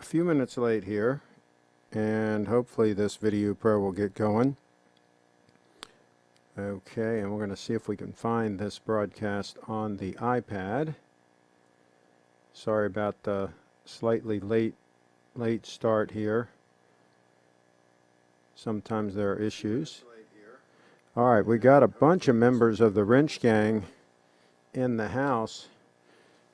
a few minutes late here, and hopefully this Video Pro will get going. Okay, and we're going to see if we can find this broadcast on the iPad. Sorry about the slightly late start here. Sometimes there are issues. Alright, we got a bunch of members of the Wrench Gang in the house,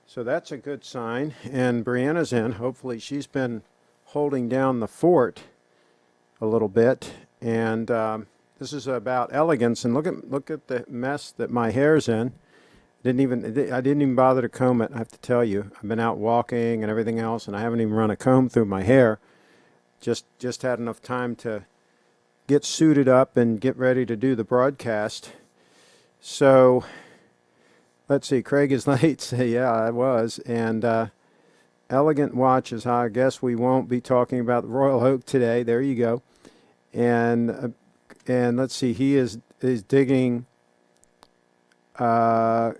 so that's a good sign. And Brianna's in. Hopefully she's been holding down the fort a little bit. And this is about elegance, and look at the mess that my hair's in. I didn't even bother to comb it, I have to tell you. I've been out walking and everything else, and I haven't even run a comb through my hair. Just had enough time to get suited up and get ready to do the broadcast. So let's see, Craig is late. So yeah, I was. And elegant watches. I guess we won't be talking about the Royal Oak today. There you go. And let's see, he is digging. I'm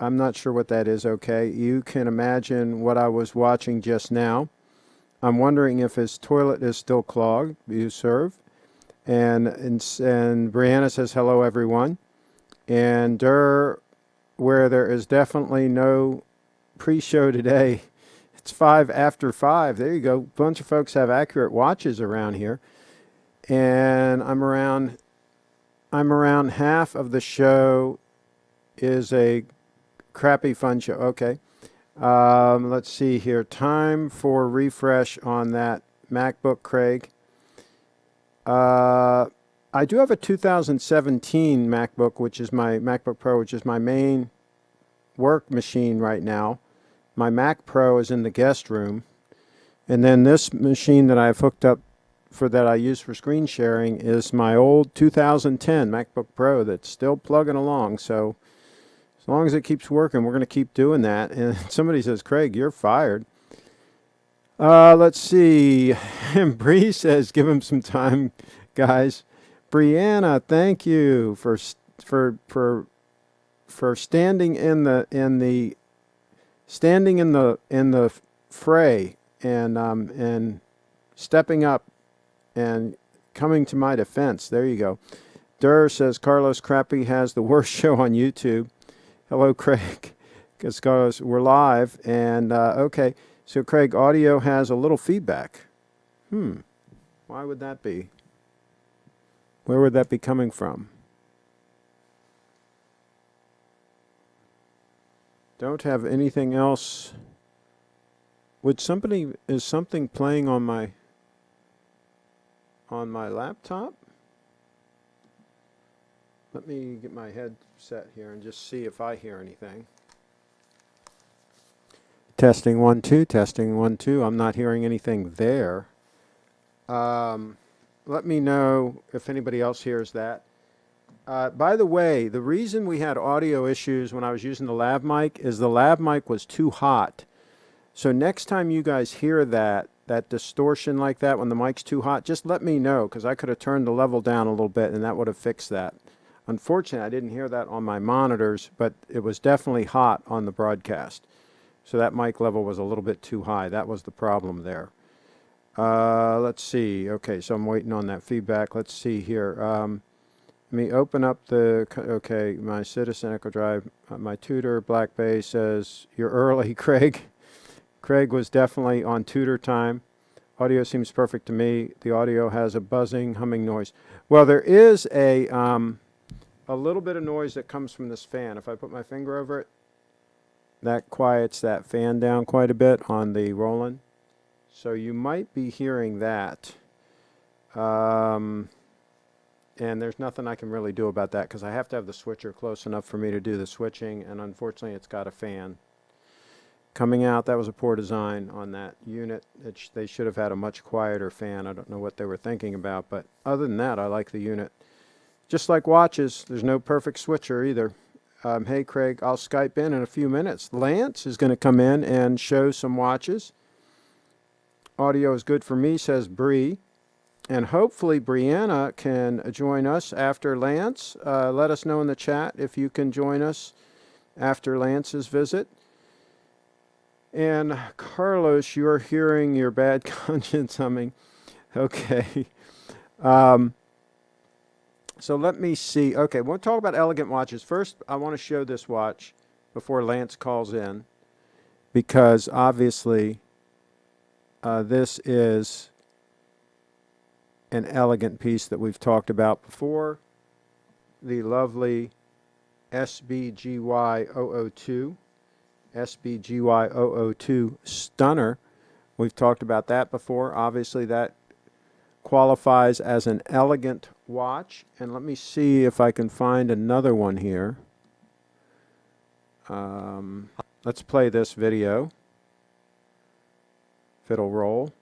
not sure what that is. Okay, you can imagine what I was watching just now. I'm wondering if his toilet is still clogged. You serve. And Brianna says hello, everyone. And where there is definitely no pre-show today, it's 5 after 5. There you go. A bunch of folks have accurate watches around here. And I'm around half of the show is a crappy fun show. Okay. Let's see here. Time for refresh on that MacBook, Craig. I do have a 2017 MacBook, which is my MacBook Pro, which is my main work machine right now. My Mac Pro is in the guest room. And then this machine that I've hooked up that I use for screen sharing is my old 2010 MacBook Pro that's still plugging along. So as long as it keeps working, we're going to keep doing that. And somebody says, Craig, you're fired. Let's see. Bree says, give him some time, guys. Brianna, thank you for standing in the fray and stepping up and coming to my defense. There you go. Durr says Carlos Crappy has the worst show on YouTube. Hello, Craig. Because Carlos, we're live, and okay. So, Craig, audio has a little feedback. Why would that be? Where would that be coming from? Don't have anything else. Is something playing on my laptop? Let me get my headset here and just see if I hear anything. Testing 1 2, testing 1 2. I'm not hearing anything there. Let me know if anybody else hears that. By the way, the reason we had audio issues when I was using the lav mic is the lav mic was too hot. So next time you guys hear that distortion like that when the mic's too hot, just let me know, because I could have turned the level down a little bit and that would have fixed that. Unfortunately, I didn't hear that on my monitors, but it was definitely hot on the broadcast. So that mic level was a little bit too high. That was the problem there. Let's see. Okay, so I'm waiting on that feedback. Let's see here. Let me open up my Citizen Echo Drive. My tutor, Black Bay, says, you're early, Craig. Craig was definitely on tutor time. Audio seems perfect to me. The audio has a buzzing, humming noise. Well, there is a little bit of noise that comes from this fan. If I put my finger over it, that quiets that fan down quite a bit on the Roland. So you might be hearing that. And there's nothing I can really do about that because I have to have the switcher close enough for me to do the switching, and unfortunately it's got a fan coming out. That was a poor design on that unit. They should have had a much quieter fan. I don't know what they were thinking about, but other than that, I like the unit. Just like watches, there's no perfect switcher either. Hey, Craig, I'll Skype in a few minutes. Lance is going to come in and show some watches. Audio is good for me, says Bree. And hopefully Brianna can join us after Lance. Let us know in the chat if you can join us after Lance's visit. And Carlos, you're hearing your bad conscience humming. Okay. Um, so let me see. Okay, we'll talk about elegant watches. First, I want to show this watch before Lance calls in because obviously this is an elegant piece that we've talked about before. The lovely SBGY 002. SBGY 002 Stunner. We've talked about that before. Obviously, that qualifies as an elegant watch. And let me see if I can find another one here. Let's play this video. If it'll roll.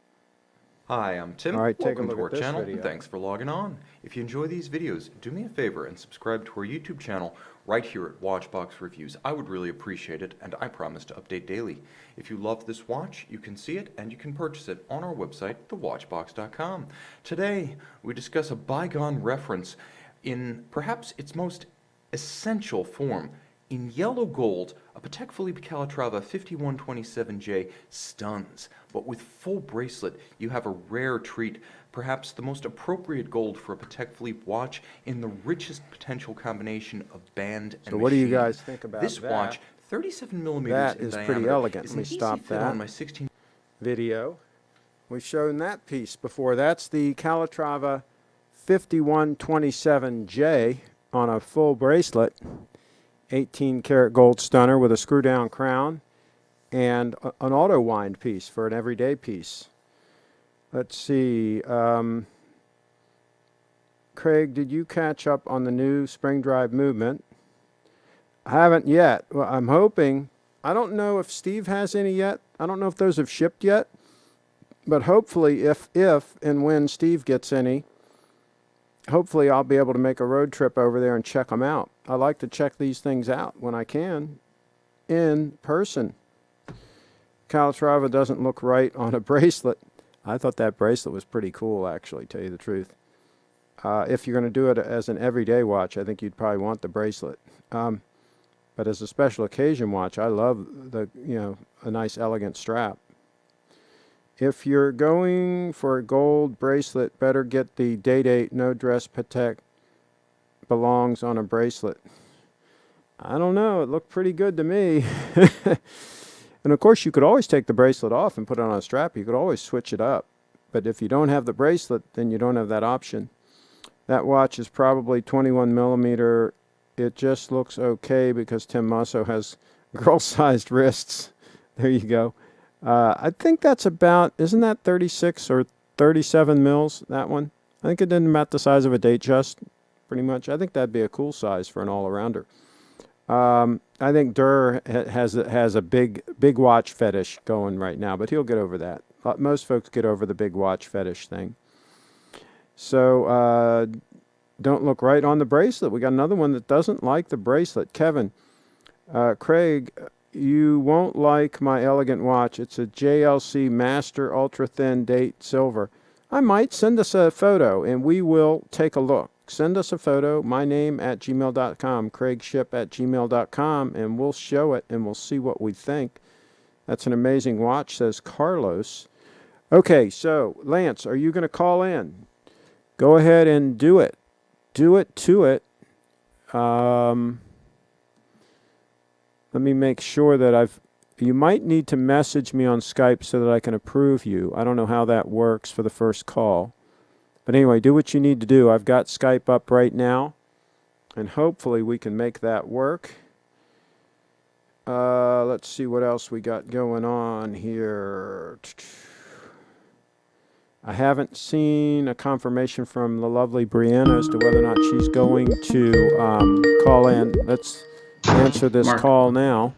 Hi, I'm Tim. All right, take a Welcome look to our at this channel, video. and thanks for logging on. If you enjoy these videos, do me a favor and subscribe to our YouTube channel right here at Watchbox Reviews. I would really appreciate it, and I promise to update daily. If you love this watch, you can see it and you can purchase it on our website, thewatchbox.com. Today, we discuss a bygone reference in perhaps its most essential form. In yellow gold, a Patek Philippe Calatrava 5127J stuns, but with full bracelet, you have a rare treat, perhaps the most appropriate gold for a Patek Philippe watch in the richest potential combination of band and So what do you machine. guys think about This that? watch, 37 millimeters That in is diameter, pretty elegant. is Let an me easy stop fit that on my 16 video. We've shown that piece before. That's the Calatrava 5127J on a full bracelet. 18 karat gold stunner with a screw down crown and an auto wind piece for an everyday piece. Let's see. Craig, did you catch up on the new spring drive movement? I haven't yet. Well, I'm hoping. I don't know if Steve has any yet. I don't know if those have shipped yet. But hopefully, if and when Steve gets any, hopefully I'll be able to make a road trip over there and check them out. I like to check these things out when I can in person. Calatrava doesn't look right on a bracelet. I thought that bracelet was pretty cool, actually, tell you the truth. If you're going to do it as an everyday watch, I think you'd probably want the bracelet. But as a special occasion watch, I love a nice elegant strap. If you're going for a gold bracelet, better get the Day-Date No Dress Patek belongs on a bracelet. I don't know. It looked pretty good to me. And of course, you could always take the bracelet off and put it on a strap. You could always switch it up. But if you don't have the bracelet, then you don't have that option. That watch is probably 21 millimeter. It just looks okay because Tim Musso has girl-sized wrists. There you go. I think that's about, isn't that 36 or 37 mils, that one? I think it did about the size of a Datejust, pretty much. I think that'd be a cool size for an all-arounder. I think Durr has a big watch fetish going right now, but he'll get over that. Most folks get over the big watch fetish thing. So don't look right on the bracelet. We got another one that doesn't like the bracelet. Kevin, Craig, you won't like my elegant watch. It's a JLC Master Ultra Thin Date Silver. I might send us a photo and we will take a look. Send us a photo, my name at gmail.com, CraigShipp@gmail.com, and we'll show it and we'll see what we think. That's an amazing watch, says Carlos. Okay, so Lance, are you going to call in? Go ahead and do it. Do it to it. Let me make sure that you might need to message me on Skype so that I can approve you. I don't know how that works for the first call. But anyway, do what you need to do. I've got Skype up right now, and hopefully we can make that work. Let's see what else we got going on here. I haven't seen a confirmation from the lovely Brianna as to whether or not she's going to call in. Let's answer this call now.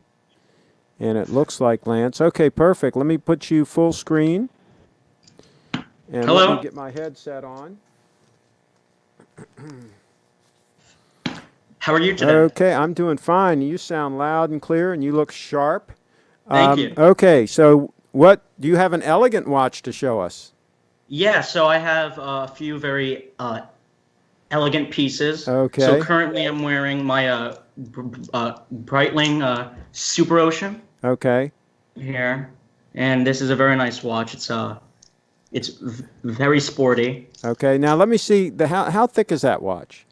And it looks like Lance. Okay, perfect. Let me put you full screen. And Hello. Let me get my headset on. How are you today? Okay, I'm doing fine. You sound loud and clear, and you look sharp. Thank you. Okay, so do you have an elegant watch to show us? Yeah, so I have a few very elegant pieces. Okay. So currently I'm wearing my Breitling Super Ocean. Okay. here, and this is a very nice watch. It's very sporty. Okay, now let me see how thick is that watch?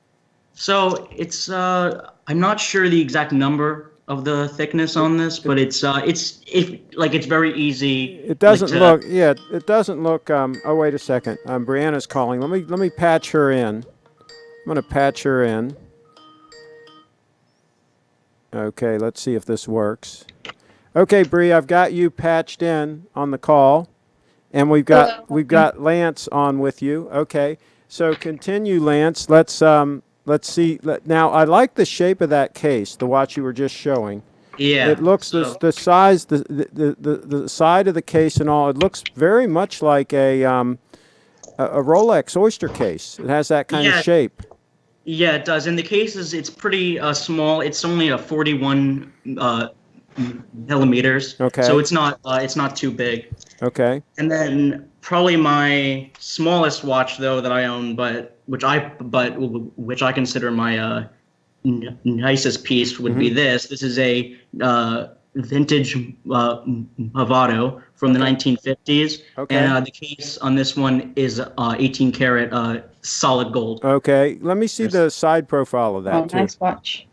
So it's I'm not sure the exact number of the thickness It, on this, it but it's very easy it like doesn't to. look, yeah, it doesn't look. Oh, wait a second. Brianna's calling. Let me patch her in. I'm gonna patch her in. Okay, let's see if this works. Okay, Bree, I've got you patched in on the call, and we've got Lance on with you. Okay, so continue, Lance. Let's see. Now, I like the shape of that case, the watch you were just showing. It Yeah. looks So the size, the side of the case and all. It looks very much like a Rolex Oyster case. It has that kind of yeah, shape. yeah, it does. And the case is it's pretty small. It's only a 41 millimeters, so Okay. it's not too big. Okay. And then probably my smallest watch though that I own, which I consider my nicest piece would be Mm-hmm. this. This is a vintage Movado from the Okay. 1950s, and Okay. the case on this one is 18 karat solid gold. Okay. Let me see the side profile of that Oh, too. nice watch.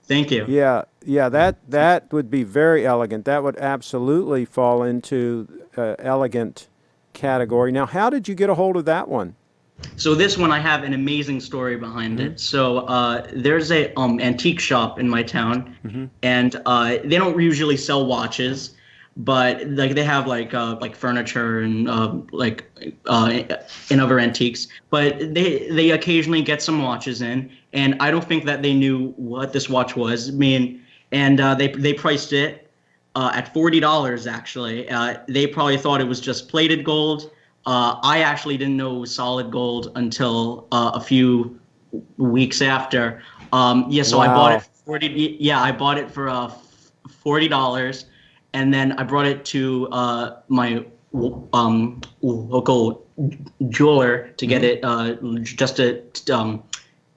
Thank you. Yeah, yeah, that would be very elegant. That would absolutely fall into elegant category. Now, how did you get a hold of that one? So this one I have an amazing story behind Mm-hmm. it. So there's a antique shop in my town, Mm-hmm. and they don't usually sell watches, but like they have like furniture and and other antiques. But they occasionally get some watches in, and I don't think that they knew what this watch was. I mean, and they priced it at $40 actually. They probably thought it was just plated gold. I actually didn't know it was solid gold until a few weeks after. Yeah, so I bought it Wow. for 40. Yeah, I bought it for $40, and then I brought it to my local jeweler to get Mm-hmm. it just to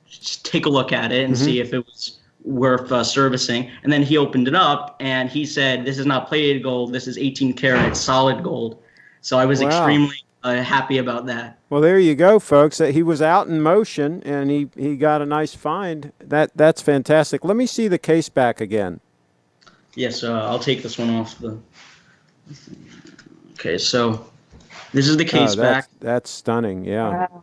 just take a look at it and Mm-hmm. see if it was worth servicing. And then he opened it up and he said, "This is not plated gold. This is 18 karat solid gold." So I was Wow. extremely happy about that. Well, there you go, folks. He was out in motion and he got a nice find. That's fantastic. Let me see the case back again. Yes, I'll take this one off the. Okay, so this is the Oh, case back. that's stunning. Yeah. Wow.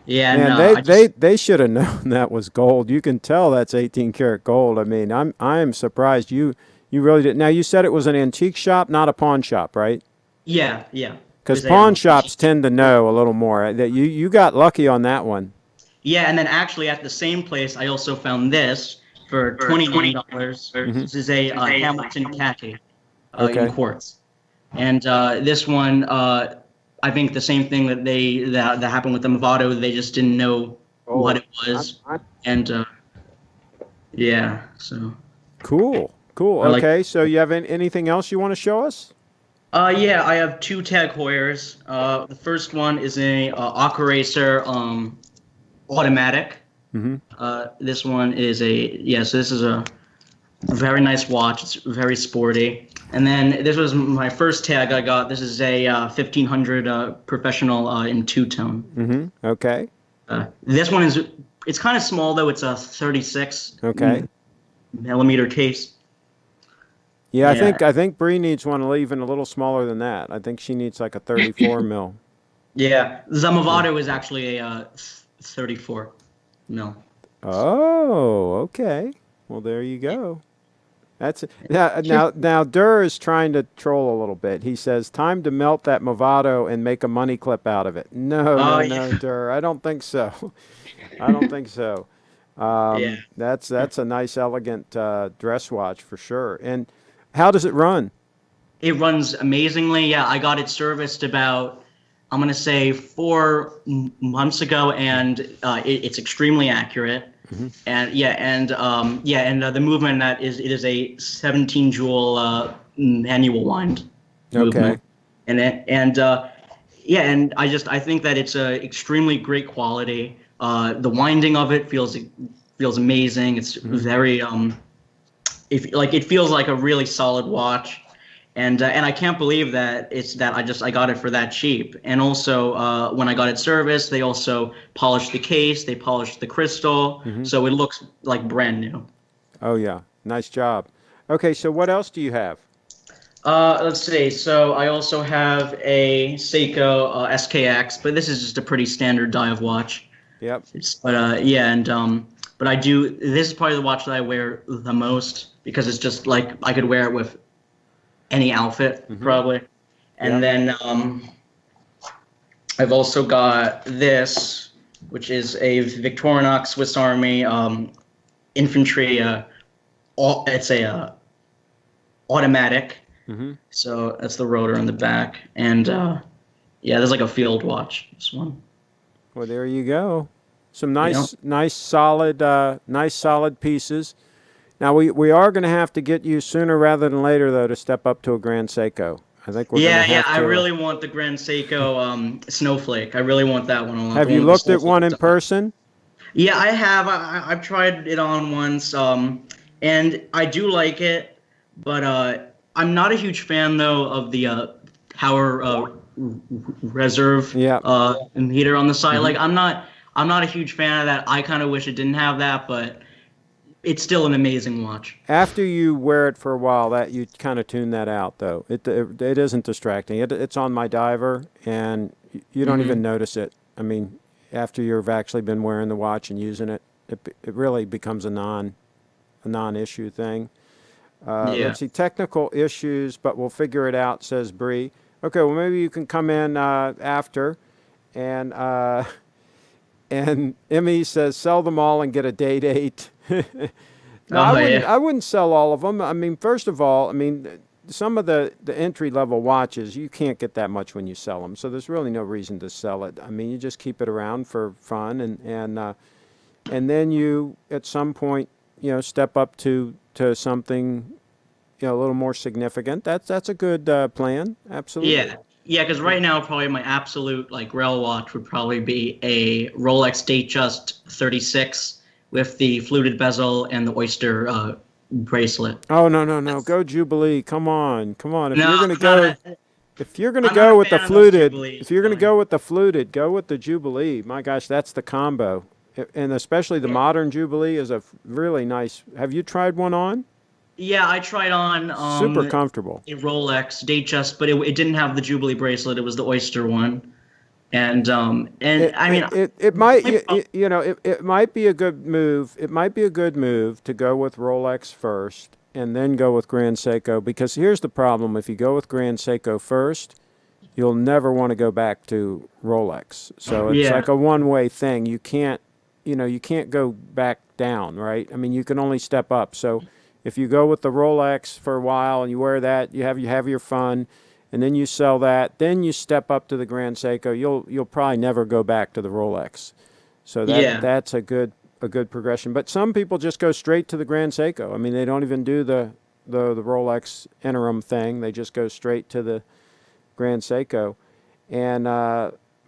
Yeah, and Man, I just they should have known that was gold. You can tell that's 18 karat gold. I mean, I'm surprised you really did. Now you said it was an antique shop, not a pawn shop, right? yeah. It Because was a pawn shops tend to know a little more. That you got lucky on that one. yeah, and then actually at the same place I also found this for $29. Hmm. This is a Hamilton khaki in Okay. quartz. And this one, I think the same thing that happened with the Movado, they just didn't know what Oh, it was, and yeah, so cool. Cool. I like. Okay. So you have anything else you want to show us? Yeah, I have two Tag Heuers. The first one is a Aquaracer automatic. Hmm. This one is a yeah. So this is a very nice watch. It's very sporty. And then this was my first tag I got. This is a 1500 professional in two tone. Hmm. Okay. This one is it's kind of small though. It's a 36 Okay. millimeter case. Yeah, Yeah, I think Bree needs one even a little smaller than that. I think she needs like a 34 mil. yeah. The Yeah. Movado is actually a 34 mil. Oh, okay. Well, there you go. That's now Durr is trying to troll a little bit. He says, "Time to melt that Movado and make a money clip out of it." No, Oh no, yeah, no, Durr. I don't think so. I don't think so. yeah. That's a nice, elegant dress watch for sure. And how does it run? It runs amazingly. Yeah, I got it serviced about, I'm gonna say 4 months ago, and it's extremely accurate. Hmm. And the movement in that is it is a 17 jewel manual wind Okay. movement, and I think that it's a extremely great quality. The winding of it feels amazing. It's Hmm. very if like it feels like a really solid watch, And I can't believe that I got it for that cheap. And also when I got it serviced, they also polished the case, they polished the crystal, so it looks like brand new. Oh yeah, nice job. Okay, so what else do you have? Let's see. So I also have a Seiko SKX, but this is just a pretty standard dive watch. Yep. Yeah, and but I do. This is probably the watch that I wear the most because it's just like I could wear it with any outfit probably. And Yep. then I've also got this, which is a Victorinox Swiss Army infantry. It's a automatic. So that's the rotor on the back, and yeah, there's like a field watch. This one. Well, there you go. Some You know? nice solid pieces. Now we are going to have to get you sooner rather than later though to step up to a Grand Seiko. I think we're going to Yeah. have I to. really want the Grand Seiko Snowflake. I really want that one. I want Have the one you with the looked at one snowflake in design. person? Yeah, I have. I've tried it on once, and I do like it, but I'm not a huge fan though of the power reserve Yeah. meter on the side. Like I'm not a huge fan of that. I kind of wish it didn't have that, but it's still an amazing watch. After you wear it for a while, that you kind of tune that out though. It isn't distracting. It's on my diver, and you don't even notice it. I mean, after you've actually been wearing the watch and using it, it really becomes a non-issue thing. Yeah. Let's see, technical issues, but we'll figure it out, says Bree. Okay, well maybe you can come in after, and and Emmy says sell them all and get a day date. No, Oh yeah. I wouldn't sell all of them. I mean, first of all, I mean, some of the entry level watches you can't get that much when you sell them, so there's really no reason to sell it. I mean, you just keep it around for fun, and then you at some point, step up to something, a little more significant. That's a good plan. Absolutely. Yeah. Yeah, because right now probably my absolute like rail watch would probably be a Rolex Datejust 36 with the fluted bezel and the oyster bracelet. Oh no! Go Jubilee! Come on! If No, you're gonna go, if you're gonna I'm not go a with the fan of those fluted, Jubilees, if you're gonna really. go with the fluted, go with the Jubilee. My gosh, that's the combo, and especially the modern Jubilee is a really nice. Have you tried one on? Yeah, I tried on Super comfortable. a Rolex Datejust, but it didn't have the Jubilee bracelet. It was the oyster one, and I mean, It might my it might be a good move. It might be a good move to go with Rolex first and then go with Grand Seiko, because here's the problem: if you go with Grand Seiko first, you'll never want to go back to Rolex. So it's yeah. like a one-way thing. You can't go back down, right? I mean, you can only step up. So if you go with the Rolex for a while and you wear that, you have your fun, and then you sell that, then you step up to the Grand Seiko. You'll probably never go back to the Rolex. So Yeah. that's a good progression. But some people just go straight to the Grand Seiko. I mean, they don't even do the Rolex interim thing. They just go straight to the Grand Seiko. And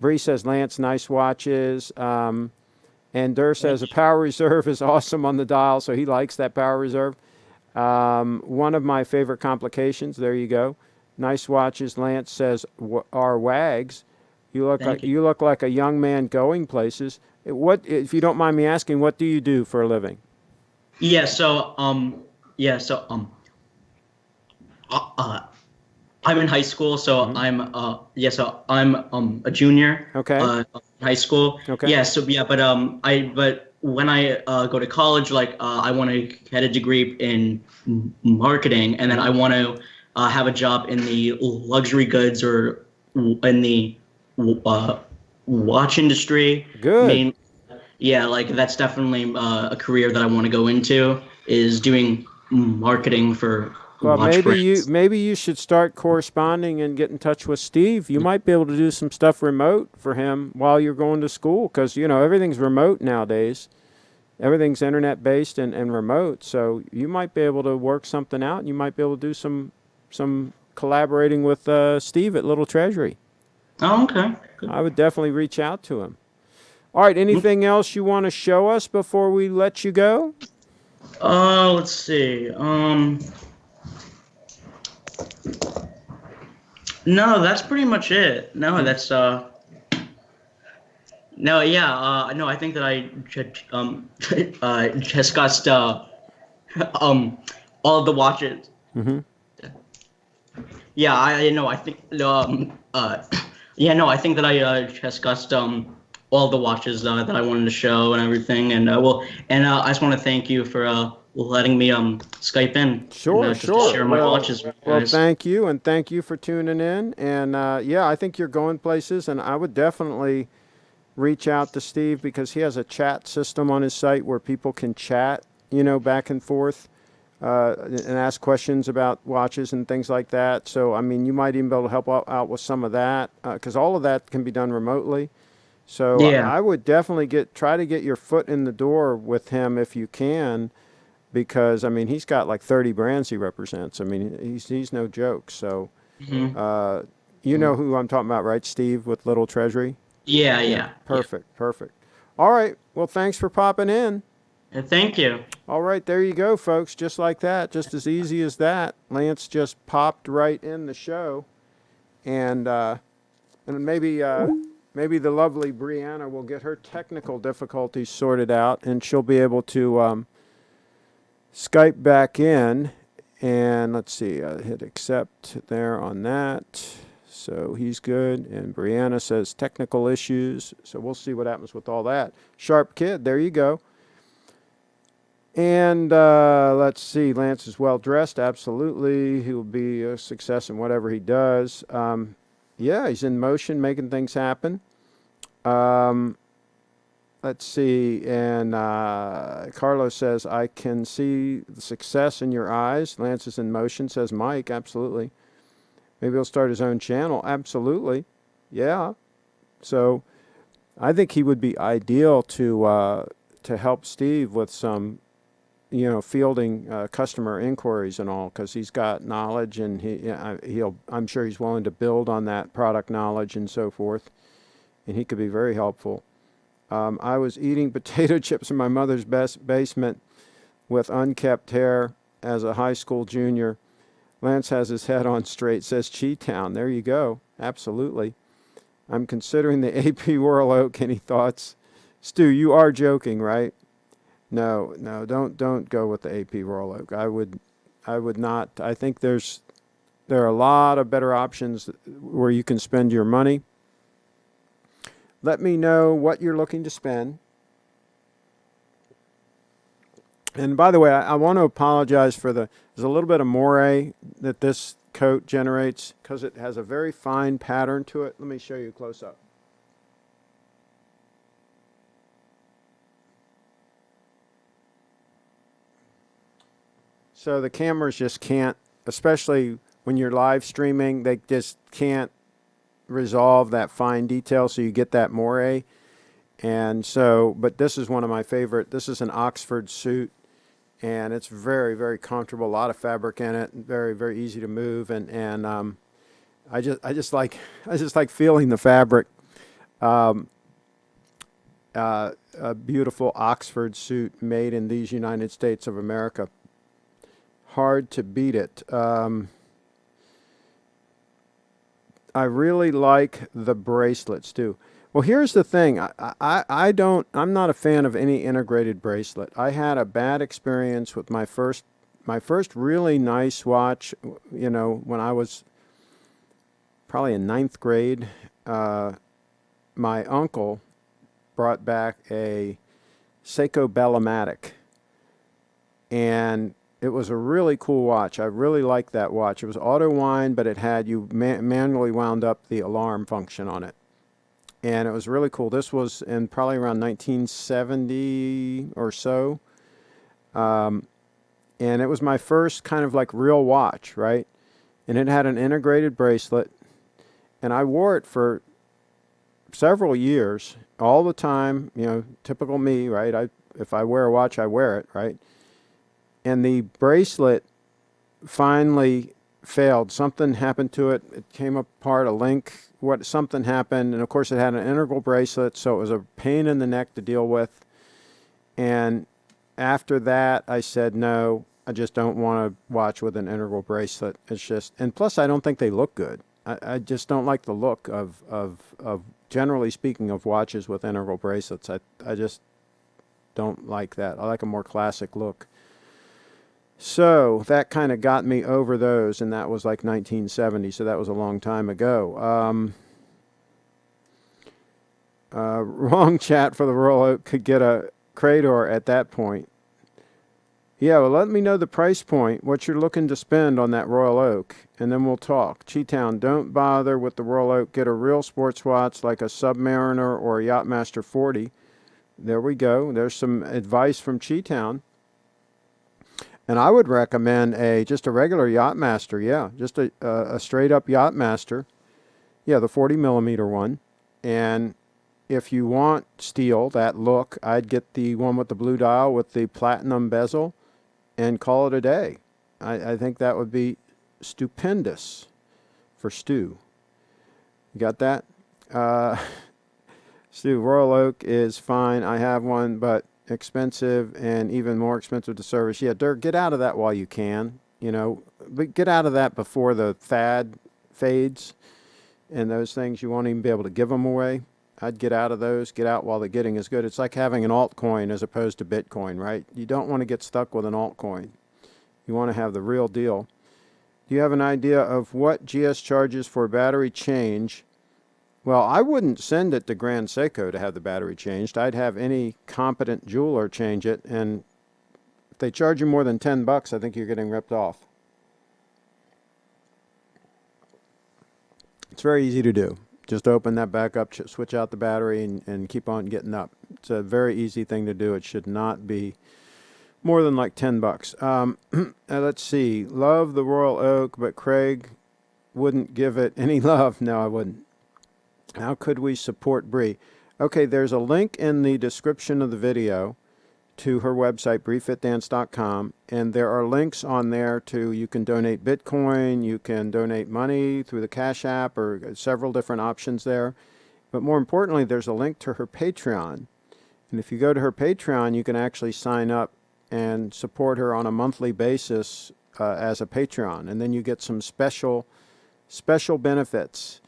Bree says, Lance, nice watches. And Durr says a power reserve is awesome on the dial, so he likes that power reserve. One of my favorite complications. There you go. Nice watches. Lance says are wags. Thank you. You look like a young man going places. What, if you don't mind me asking, what do you do for a living? Yeah. I'm in high school, so I'm a junior Okay. in high school. Okay. Yeah, so yeah, but when I go to college, like I want to get a degree in marketing, and then I want to have a job in the luxury goods or in the watch industry. Good. Main, yeah, like that's definitely a career that I want to go into, is doing marketing for Well, watch brands. maybe you should start corresponding and get in touch with Steve. You might be able to do some stuff remote for him while you're going to school, because everything's remote nowadays. Everything's internet based and remote. So you might be able to work something out, and you might be able to do some collaborating with Steve at Little Treasury. Oh, okay. I would definitely reach out to him. All right. Anything else you want to show us before we let you go? Let's see. No, that's pretty much it. No, that's no, yeah, no, I think that I discussed um all of the watches. Mm-hmm. Yeah, I know. I think yeah, no, I think that I discussed all the watches that I wanted to show and everything, and I just want to thank you for letting me Skype in and Sure, just to sure. share my watches with you Well, guys. thank you, and thank you for tuning in. And yeah, I think you're going places, and I would definitely reach out to Steve because he has a chat system on his site where people can chat, back and forth, and ask questions about watches and things like that. So, I mean, you might even be able to help out with some of that because all of that can be done remotely. So, Yeah. I would definitely try to get your foot in the door with him if you can, because I mean he's got like 30 brands he represents. I mean he's no joke. So Hmm. uh, you know who I'm talking about, right, Steve, with Little Treasury? Yeah, Yeah, yeah, yeah. perfect, perfect. All right. Well, thanks for popping in. Thank you. All right, there you go, folks. Just like that, just as easy as that. Lance just popped right in the show, and maybe the lovely Brianna will get her technical difficulties sorted out, and she'll be able to Skype back in. And let's see, I hit accept there on that. So he's good. And Brianna says technical issues. So we'll see what happens with all that. Sharp kid, there you go. And let's see, Lance is well dressed. Absolutely. He will be a success in whatever he does. Yeah, he's in motion, making things happen. Um, let's see. And Carlos says, I can see the success in your eyes. Lance is in motion, says Mike. Absolutely. Maybe he'll start his own channel. Absolutely. Yeah. So I think he would be ideal to help Steve with some, fielding customer inquiries and all, because he's got knowledge, and I'm sure he's willing to build on that product knowledge and so forth, and he could be very helpful. I was eating potato chips in my mother's basement with unkept hair as a high school junior. Lance has his head on straight, says Cheetown. There you go. Absolutely. I'm considering the AP Royal Oak. Any thoughts? Stu, you are joking, right? No, no, don't go with the AP Royal Oak. I would not. I think there are a lot of better options where you can spend your money. Let me know what you're looking to spend. And by the way, I want to apologize for there's a little bit of moire that this coat generates because it has a very fine pattern to it. Let me show you close up. So the cameras just can't, especially when you're live streaming, they just can't resolve that fine detail, so you get that moire. And so, but this is one of my favorite. This is an Oxford suit, and it's very, very comfortable. A lot of fabric in it, very, very easy to move, and I just like feeling the fabric. A beautiful Oxford suit made in these United States of America. Hard to beat it. I really like the bracelets too. Well, here's the thing. I'm not a fan of any integrated bracelet. I had a bad experience with my first really nice watch, when I was probably in ninth grade. My uncle brought back a Seiko Bellomatic, and it was a really cool watch. I really liked that watch. It was auto wind, but it had you manually wound up the alarm function on it, and it was really cool. This was in probably around 1970 or so, and it was my first kind of like real watch, right? And it had an integrated bracelet, and I wore it for several years, all the time. Typical me, right? If I wear a watch, I wear it, right? And the bracelet finally failed. Something happened to it. It came apart, a link, something happened. And of course it had an integral bracelet, so it was a pain in the neck to deal with. And after that, I said, no, I just don't want to watch with an integral bracelet. It's just, and plus I don't think they look good. I just don't like the look of generally speaking of watches with integral bracelets. I just don't like that. I like a more classic look. So that kind of got me over those, and that was like 1970, so that was a long time ago. Wrong chat for the Royal Oak could get a Crador at that point. Yeah, well, let me know the price point, what you're looking to spend on that Royal Oak, and then we'll talk. Cheetown, don't bother with the Royal Oak. Get a real sports watch like a Submariner or a Yachtmaster 40. There we go. There's some advice from Cheetown. And I would recommend just a regular Yachtmaster, yeah, just a straight-up Yachtmaster. Yeah, the 40 millimeter one. And if you want steel, that look, I'd get the one with the blue dial with the platinum bezel and call it a day. I think that would be stupendous for Stu. You got that? Stu, Royal Oak is fine. I have one, but expensive and even more expensive to service. Yeah, Dirk, get out of that while you can. But get out of that before the fad fades and those things. You won't even be able to give them away. I'd get out of those. Get out while the getting is good. It's like having an altcoin as opposed to Bitcoin, right? You don't want to get stuck with an altcoin. You want to have the real deal. Do you have an idea of what GS charges for battery change? Well, I wouldn't send it to Grand Seiko to have the battery changed. I'd have any competent jeweler change it, and if they charge you more than $10, I think you're getting ripped off. It's very easy to do. Just open that back up, switch out the battery, and keep on getting up. It's a very easy thing to do. It should not be more than like $10. Let's see. Love the Royal Oak, but Craig wouldn't give it any love. No, I wouldn't. How could we support Bree? Okay, there's a link in the description of the video to her website, briefitdance.com, and there are links on there to, you can donate Bitcoin, you can donate money through the Cash App, or several different options there. But more importantly, there's a link to her Patreon. And if you go to her Patreon, you can actually sign up and support her on a monthly basis as a Patreon. And then you get some special benefits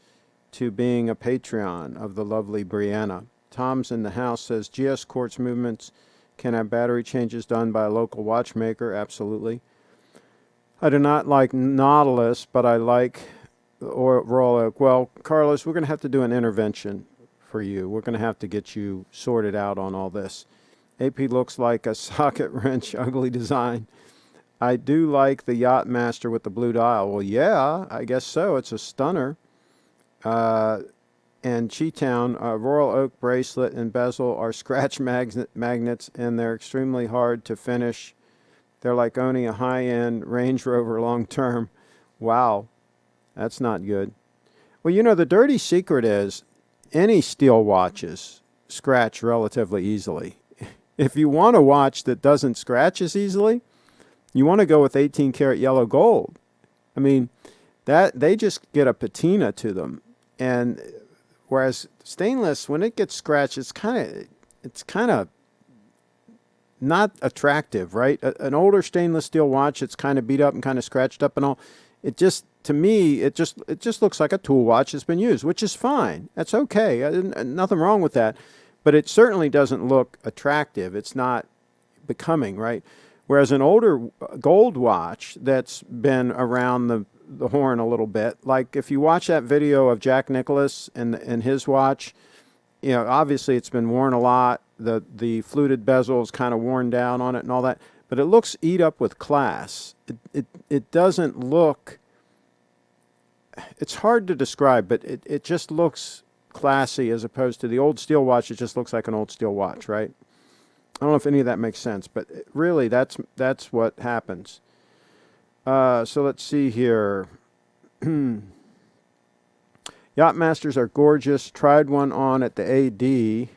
to being a Patreon of the lovely Brianna. Tom's in the house says, GS quartz movements can have battery changes done by a local watchmaker. Absolutely. I do not like Nautilus, but I like Royal Oak. Well, Carlos, we're going to have to do an intervention for you. We're going to have to get you sorted out on all this. AP looks like a socket wrench, ugly design. I do like the Yachtmaster with the blue dial. Well, yeah, I guess so. It's a stunner. And Cheetown, Royal Oak bracelet and bezel are scratch magnets, and they're extremely hard to finish. They're like owning a high-end Range Rover long-term. Wow, that's not good. Well, the dirty secret is any steel watches scratch relatively easily. If you want a watch that doesn't scratch as easily, you want to go with 18 karat yellow gold. I mean, that they just get a patina to them. And whereas stainless, when it gets scratched, it's kind of not attractive, right? An older stainless steel watch, it's kind of beat up and kind of scratched up and all. It just, to me, it just looks like a tool watch that's been used, which is fine. That's okay. Nothing wrong with that. But it certainly doesn't look attractive. It's not becoming, right? Whereas an older gold watch that's been around the horn a little bit, like if you watch that video of Jack Nicklaus and his watch, obviously it's been worn a lot. The fluted bezel is kind of worn down on it and all that, but it looks eat up with class. It doesn't look, it's hard to describe, but it just looks classy as opposed to the old steel watch. It just looks like an old steel watch, right? I don't know if any of that makes sense, but really that's what happens. So let's see here. Yachtmasters are gorgeous. Tried one on at the AD.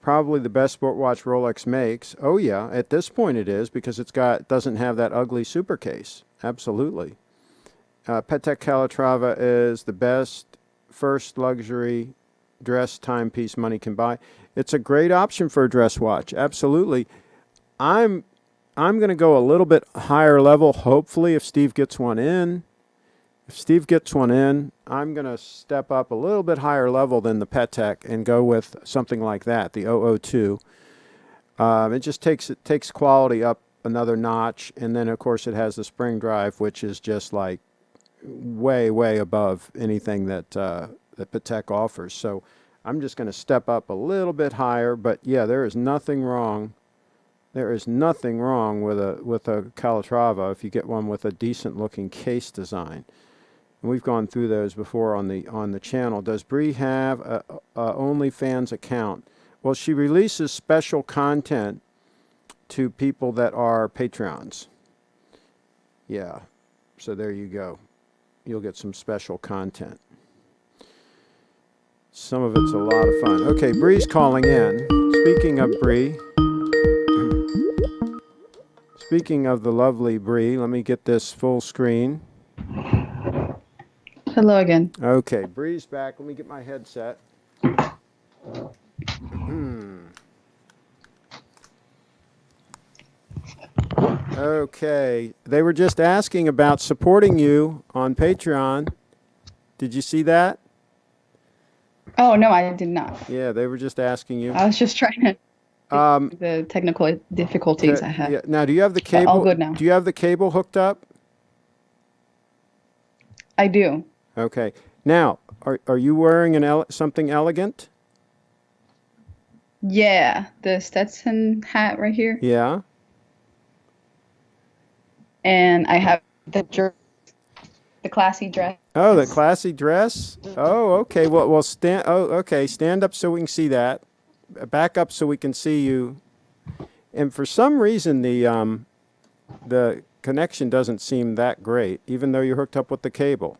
Probably the best sport watch Rolex makes. Oh yeah, at this point it is, because doesn't have that ugly super case. Absolutely. Patek Calatrava is the best first luxury dress timepiece money can buy. It's a great option for a dress watch. Absolutely. I'm I'm going to go a little bit higher level, hopefully, if Steve gets one in. If Steve gets one in, I'm going to step up a little bit higher level than the Patek and go with something like that, the 002. It just takes quality up another notch, and then of course it has the spring drive, which is just like way above anything that that Patek offers. So I'm just going to step up a little bit higher, but yeah, there is nothing wrong. There is nothing wrong with a Calatrava if you get one with a decent looking case design. And we've gone through those before on the channel. Does Bree have a OnlyFans account? Well, she releases special content to people that are Patreons. Yeah, so there you go. You'll get some special content. Some of it's a lot of fun. Okay, Bree's calling in. Speaking of Bree, speaking of the lovely Bree, let me get this full screen. Hello again. Okay, Bree's back. Let me get my headset. Okay, they were just asking about supporting you on Patreon. Did you see that? Oh, no, I did not. Yeah, they were just asking you. I was just trying to the technical difficulties I had. Yeah. Now, do you have the But cable? all good now. Do you have the cable hooked up? I do. Okay. Now, are you wearing something elegant? Yeah, the Stetson hat right here. Yeah. And I have the classy dress. Oh, the classy dress. Oh, okay. Well, stand. Oh, okay. Stand up so we can see that. Back up so we can see you. And for some reason, the connection doesn't seem that great, even though you're hooked up with the cable.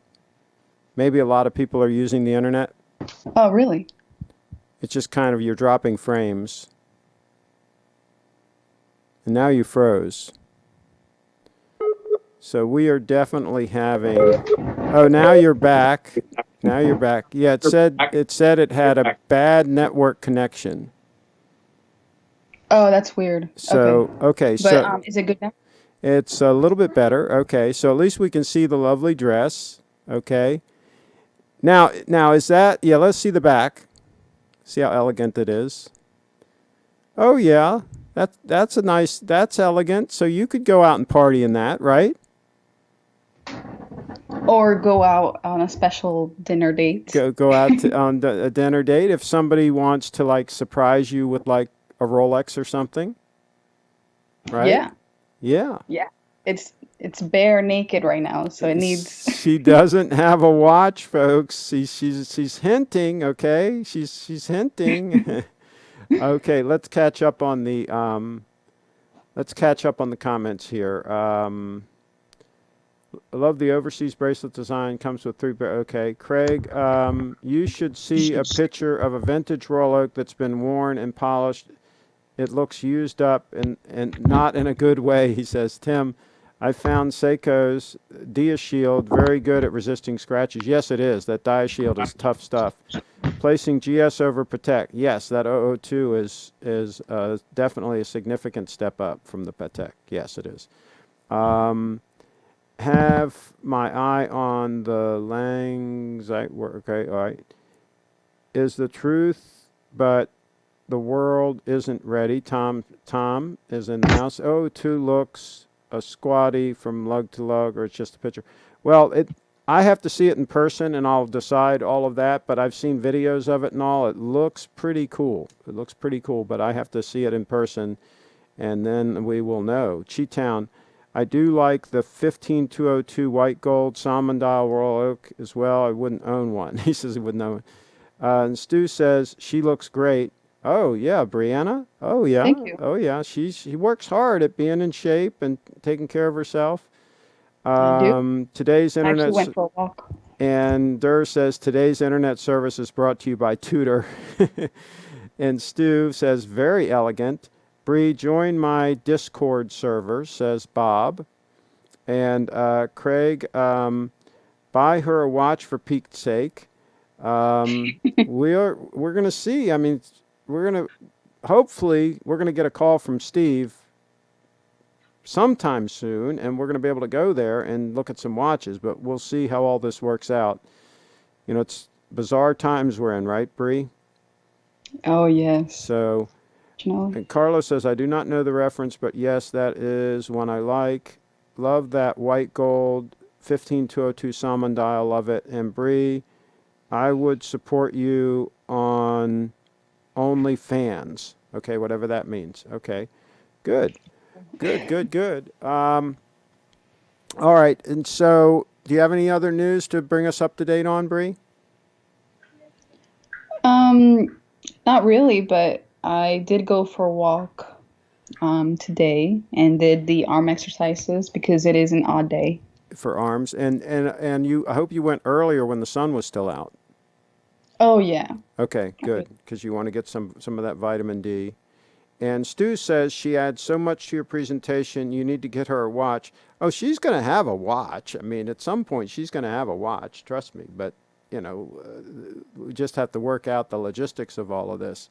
Maybe a lot of people are using the internet. Oh, really? It's just kind of you're dropping frames. And now you froze. So we are definitely having. Oh, now you're back. Now you're back. Yeah, it said it had a bad network connection. Oh, that's weird. So okay, But so is it good now? it's a little bit better. Okay, so at least we can see the lovely dress. Okay. Now is that? Yeah, let's see the back. See how elegant it is. Oh yeah, that's elegant. So you could go out and party in that, right? Or go out on a special dinner date? Go out on a dinner date if somebody wants to like surprise you with like a Rolex or something, right? Yeah. Yeah. Yeah. It's bare naked right now, so it needs. She doesn't have a watch, folks. She's hinting. Okay, she's hinting. Okay, let's catch up on the comments here. I love the overseas bracelet design. Comes with okay, Craig, you should see a picture of a vintage Royal Oak that's been worn and polished. It looks used up and not in a good way, he says. Tim, I found Seiko's Dia Shield very good at resisting scratches. Yes, it is. That Dia Shield is tough stuff. Placing GS over Patek. Yes, that 002 is definitely a significant step up from the Patek. Yes, it is. Have my eye on the Lang's. Okay, all right. Is the truth, but the world isn't ready. Tom is in the house. 002 looks a squatty from lug to lug, or it's just a picture. Well, I have to see it in person, and I'll decide all of that. But I've seen videos of it and all. It looks pretty cool. It looks pretty cool, but I have to see it in person, and then we will know. Cheetown, I do like the 15202 white gold salmon dial Royal Oak as well. I wouldn't own one. He says he wouldn't own one. And Stu says she looks great. Oh yeah, Brianna. Oh yeah. Thank you. Oh yeah. She works hard at being in shape and taking care of herself. I do. Today's I actually internet. went for a walk. And Durr says today's internet service is brought to you by Tudor. And Stu says very elegant. Bree, join my Discord server, says Bob. And Craig, buy her a watch for Pete's sake. We're going to see. I mean, hopefully we're going to get a call from Steve sometime soon, and we're going to be able to go there and look at some watches, but we'll see how all this works out. You know, it's bizarre times we're in, right, Bree? Oh, yes. So, Definitely. and Carlos says, I do not know the reference, but yes, that is one I like. Love that white gold 15202 salmon dial. Love it. And Bree, I would support you on OnlyFans. Okay, whatever that means. Okay, good, good, good, good. All right, and so do you have any other news to bring us up to date on, Bree? Um, Not really, but I did go for a walk today and did the arm exercises because it is an odd day. For arms, and you. I hope you went earlier when the sun was still out. Oh yeah. Okay, good, because you want to get some of that vitamin D. And Stu says she adds so much to your presentation, you need to get her a watch. Oh, she's going to have a watch. I mean, at some point, she's going to have a watch, trust me. But, we just have to work out the logistics of all of this.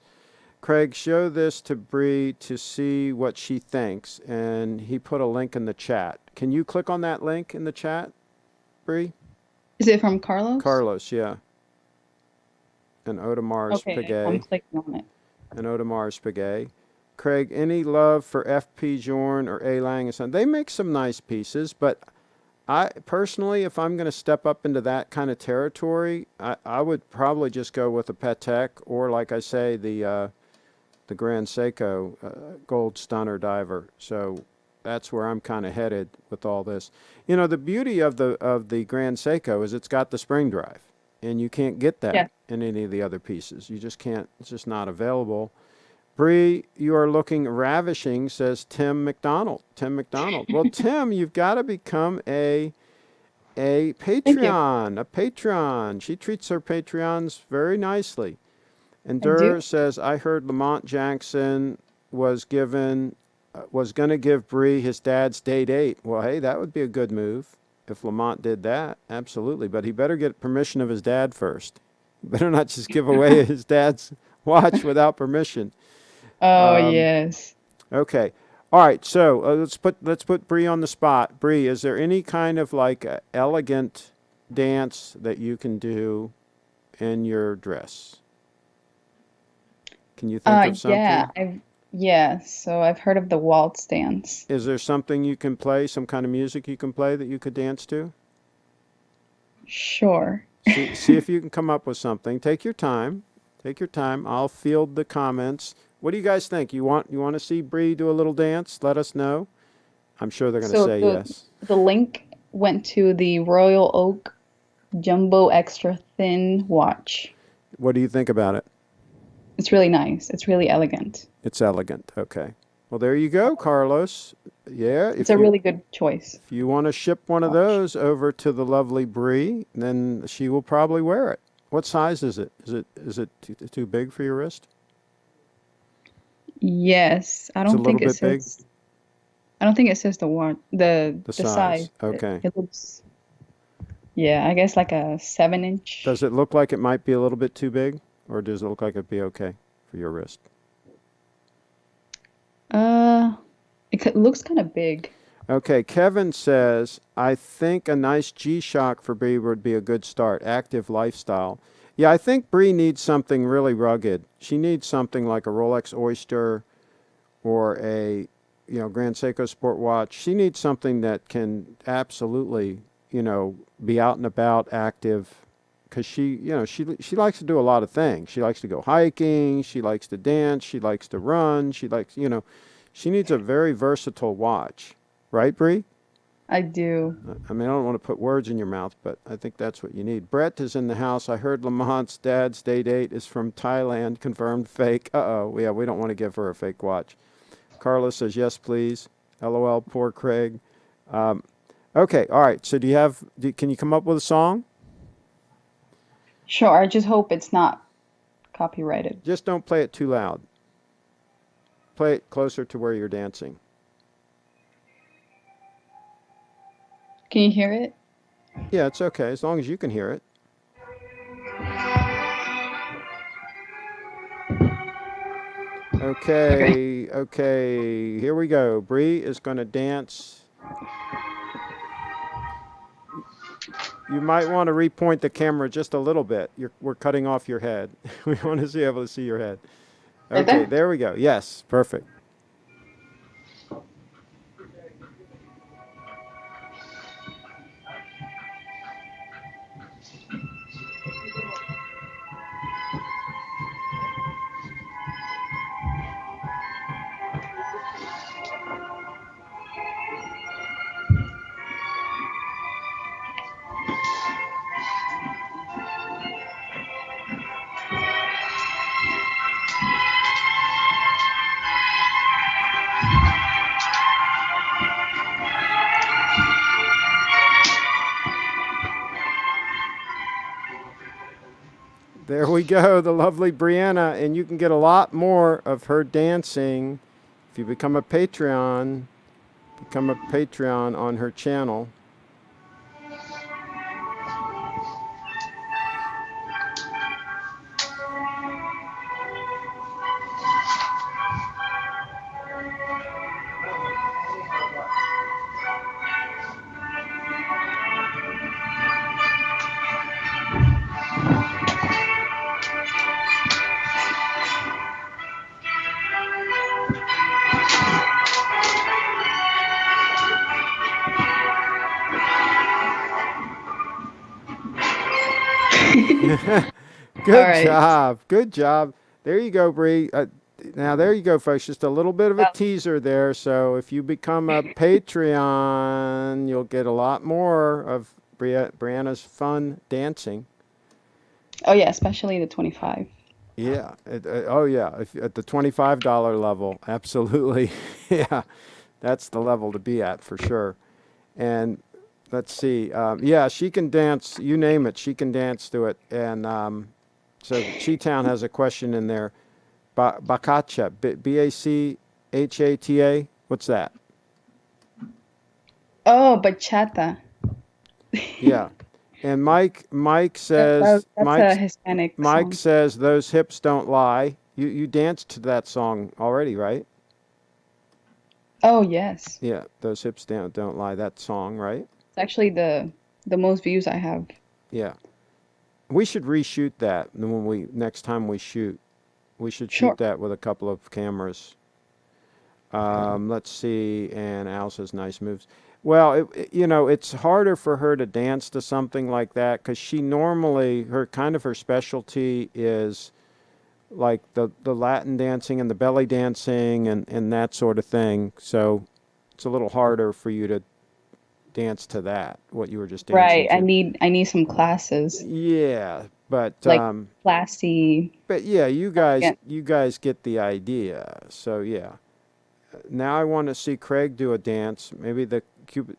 Craig, show this to Bree to see what she thinks. And he put a link in the chat. Can you click on that link in the chat, Bree? Is it from Carlos? Carlos, yeah. And Otomar's Okay, I'm Piguet. clicking on it. And Otomar's Piguet. Craig, any love for FP Journe or A. Lang & Son? They make some nice pieces, but I personally, if I'm going to step up into that kind of territory, I would probably just go with a Patek or, like I say, the Grand Seiko Gold Stunner Diver. So that's where I'm kind of headed with all this. You know, the beauty of the Grand Seiko is it's got the spring drive, and you can't get Yeah. that in any of the other pieces. You just can't. It's just not available. Bree, you are looking ravishing, says Tim McDonald. Tim McDonald. Well, Tim, you've got to become a Thank you. Patreon, a patron. She treats her Patreons very nicely. And I do. Durr says, I heard Lamont Jackson was was going to give Bree his dad's date 8. Well, hey, that would be a good move if Lamont did that. Absolutely. But he better get permission of his dad first. He better not just give away his dad's watch without permission. Oh Um, yes. okay. All right. So let's put Bree on the spot. Bree, is there any kind of like elegant dance that you can do in your dress? Can you think of Yeah, something? so I've heard of the waltz dance. Is there something you can play, some kind of music you can play that you could dance to? Sure. See if you can come up with something. Take your time. Take your time. I'll field the comments. What do you guys think? You want to see Bree do a little dance? Let us know. I'm sure they're going to So say the yes. the link went to the Royal Oak Jumbo Extra Thin watch. What do you think about it? It's really nice. It's really elegant. It's elegant. Okay. Well, there you go, Carlos. Yeah, It's a really good choice. if you want to ship one of Watch. those over to the lovely Bree, then she will probably wear it. What size is it? Is it too big for your wrist? Yes, It's a little bit big. I don't think it says the one The the size. size. Okay. It looks, yeah, I guess like a 7 inch. Does it look like it might be a little bit too big, or does it look like it'd be okay for your wrist? Uh, looks kind of big. Okay, Kevin says, I think a nice G-Shock for Bree would be a good start. Active lifestyle. Yeah, I think Bree needs something really rugged. She needs something like a Rolex Oyster or a, Grand Seiko Sport watch. She needs something that can absolutely, be out and about, active, because she likes to do a lot of things. She likes to go hiking. She likes to dance. She likes to run. She needs a very versatile watch. Right, Bree? I do. I mean, I don't want to put words in your mouth, but I think that's what you need. Brett is in the house. I heard Lamont's dad's day date is from Thailand. Confirmed fake. Uh-oh. Yeah, we don't want to give her a fake watch. Carlos says, yes, please. LOL, poor Craig. Okay, all right. So can you come up with a song? Sure, I just hope it's not copyrighted. Just don't play it too loud. Play it closer to where you're dancing. Can you hear it? Yeah, it's okay, as long as you can hear it. Okay, okay. Here we go. Bree is going to dance. You might want to repoint the camera just a little bit. We're cutting off your head. We want to be able to see your head. Right Okay, there. there we go. Yes, perfect. There we go, the lovely Brianna, and you can get a lot more of her dancing if you become a Patreon. Become a Patreon on her channel. All Good right. job. Good job. There you go, Bree. Now, there you go, folks. Just a little bit of a teaser there. So, if you become a Patreon, you'll get a lot more of Brianna's fun dancing. Oh yeah, especially the 25. Yeah. Oh, yeah. If, at the $25 level, absolutely. Yeah. That's the level to be at for sure. And let's see. Yeah, she can dance. You name it, she can dance to it. And so Chi-Town has a question in there. Bachata, Bachata. What's that? Oh, bachata. Yeah. And Mike That's a Hispanic Mike song. says those hips don't lie. You danced to that song already, right? Oh yes. Yeah, those hips don't lie. That song, right? It's actually the most views I have. Yeah. We should reshoot that when we next time we shoot. We should shoot Sure. that with a couple of cameras. Let's see. And Al says nice moves. Well, it's harder for her to dance to something like that because she normally her specialty is like the Latin dancing and the belly dancing and that sort of thing. So it's a little harder for you to dance to that, what you were just dancing Right. I to. need I need some classes, Yeah, like classy. but yeah, Yeah. you guys get the idea. So yeah. Now I want to see Craig do a dance. Maybe the Cupid.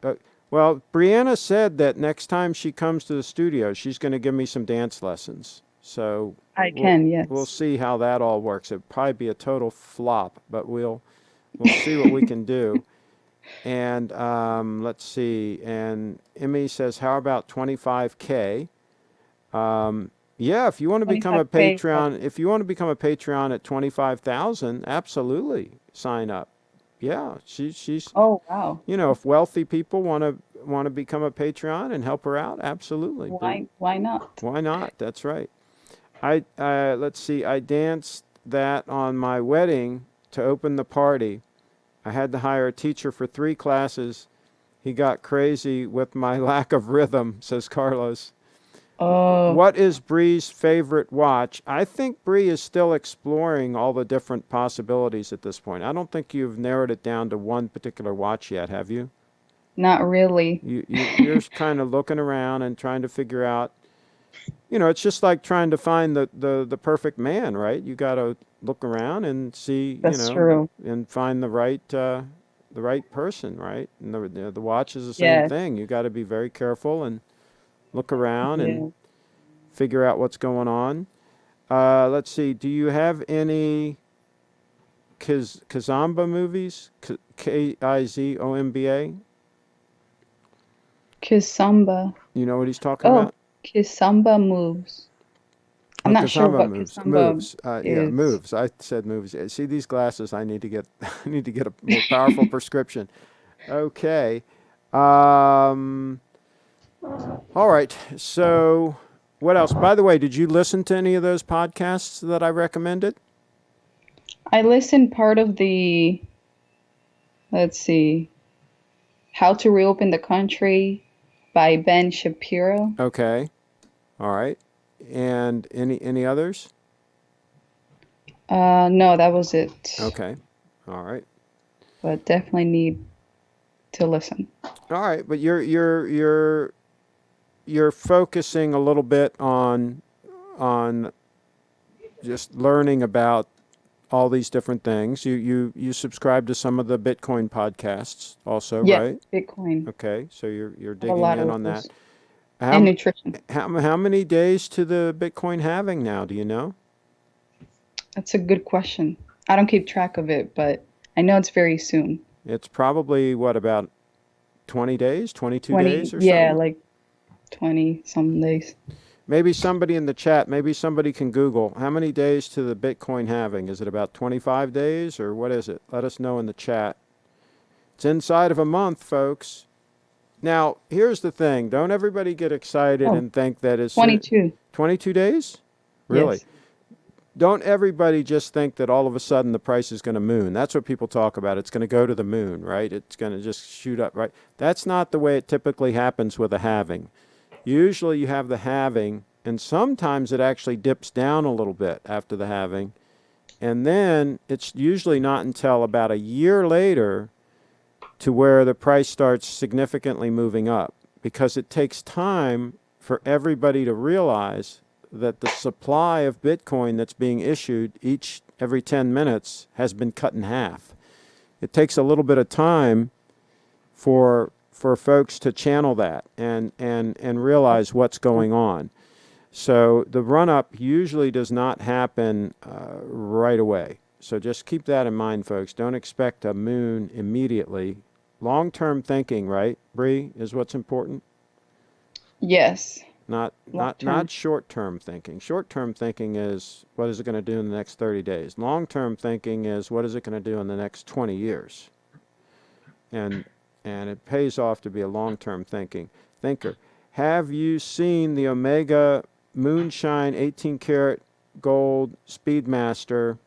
Well, Brianna said that next time she comes to the studio, she's going to give me some dance lessons. So I we'll can, we'll yes. see how that all works. It'll probably be a total flop, but we'll see what we can do. And let's see. And Emmy says, "How about 25K?" Yeah, if you want to become a 25K. Patreon, if you want to become a Patreon at 25,000, absolutely sign up. Yeah, she's Oh wow. if wealthy people want to become a Patreon and help her out, absolutely. Why not? Why not? That's right. I let's see. I danced that on my wedding to open the party. I had to hire a teacher for 3 classes. He got crazy with my lack of rhythm, says Carlos. Oh, What is Bree's favorite watch? I think Bree is still exploring all the different possibilities at this point. I don't think you've narrowed it down to one particular watch yet, have you? not really. You're kind of looking around and trying to figure out. It's just like trying to find the perfect man, right? You got to look around and see, That's true. and find the right person, right? And the watch is the same Yes. thing. You got to be very careful and look around and Yeah. figure out what's going on. Let's see. Do you have any Kizomba movies? Kizomba. Kisamba. You know what he's talking Oh, about? Kisamba moves. I'm not They're sure talking about what moves. Kazamba Moves. Yeah, is. moves. I said moves. See these glasses? I need to get. I need to get a more powerful prescription. Okay. Um. All right. So, what else? By the way, did you listen to any of those podcasts that I recommended? I listened part of the, let's see, How to Reopen the Country by Ben Shapiro. Okay. All right. And any others? No, that was it. Okay. All right. But definitely need to listen. All right. But you're focusing a little bit on just learning about all these different things. You subscribe to some of the Bitcoin podcasts also, Yes, right? Bitcoin. Okay, so you're I have a digging lot in of on that. those. And How nutrition. how many days to the Bitcoin halving now? Do you know? That's a good question. I don't keep track of it, but I know it's very soon. It's probably what, about 20 days, 22 20, days or yeah, something? like 20 some days. Maybe somebody in the chat, maybe somebody can Google how many days to the Bitcoin halving. Is it about 25 days or what is it? Let us know in the chat. It's inside of a month, folks. Now, here's the thing. Don't everybody get excited Oh, and think that as soon 22. 22 days? Really? Yes. Don't everybody just think that all of a sudden the price is going to moon. That's what people talk about. It's going to go to the moon, right? It's going to just shoot up, right? That's not the way it typically happens with a halving. Usually you have the halving, and sometimes it actually dips down a little bit after the halving. And then it's usually not until about a year later to where the price starts significantly moving up, because it takes time for everybody to realize that the supply of Bitcoin that's being issued every 10 minutes has been cut in half. It takes a little bit of time for folks to channel that and realize what's going on. So the run up usually does not happen right away. So just keep that in mind, folks. Don't expect a moon immediately. Long-term thinking, right, Bree, is what's important. Yes. Not Long not term. not short-term thinking. Short-term thinking is what is it going to do in the next 30 days. Long-term thinking is what is it going to do in the next 20 years. And and it pays off to be a long-term thinker. Have you seen the Omega Moonshine 18 karat gold Speedmaster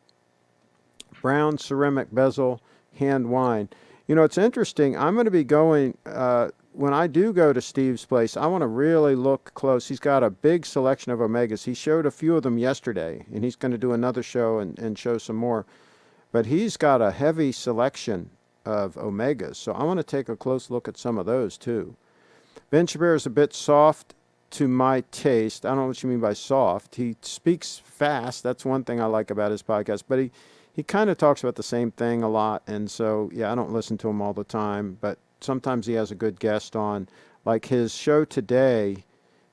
brown ceramic bezel hand wine? You know, it's interesting. I'm going to be going, when I do go to Steve's place, I want to really look close. He's got a big selection of Omegas. He showed a few of them yesterday, and he's going to do another show and show some more. But he's got a heavy selection of Omegas, so I want to take a close look at some of those too. Ben Shabir is a bit soft to my taste. I don't know what you mean by soft. He speaks fast. That's one thing I like about his podcast. But he kind of talks about the same thing a lot. And so, yeah, I don't listen to him all the time. But sometimes he has a good guest on. Like his show today,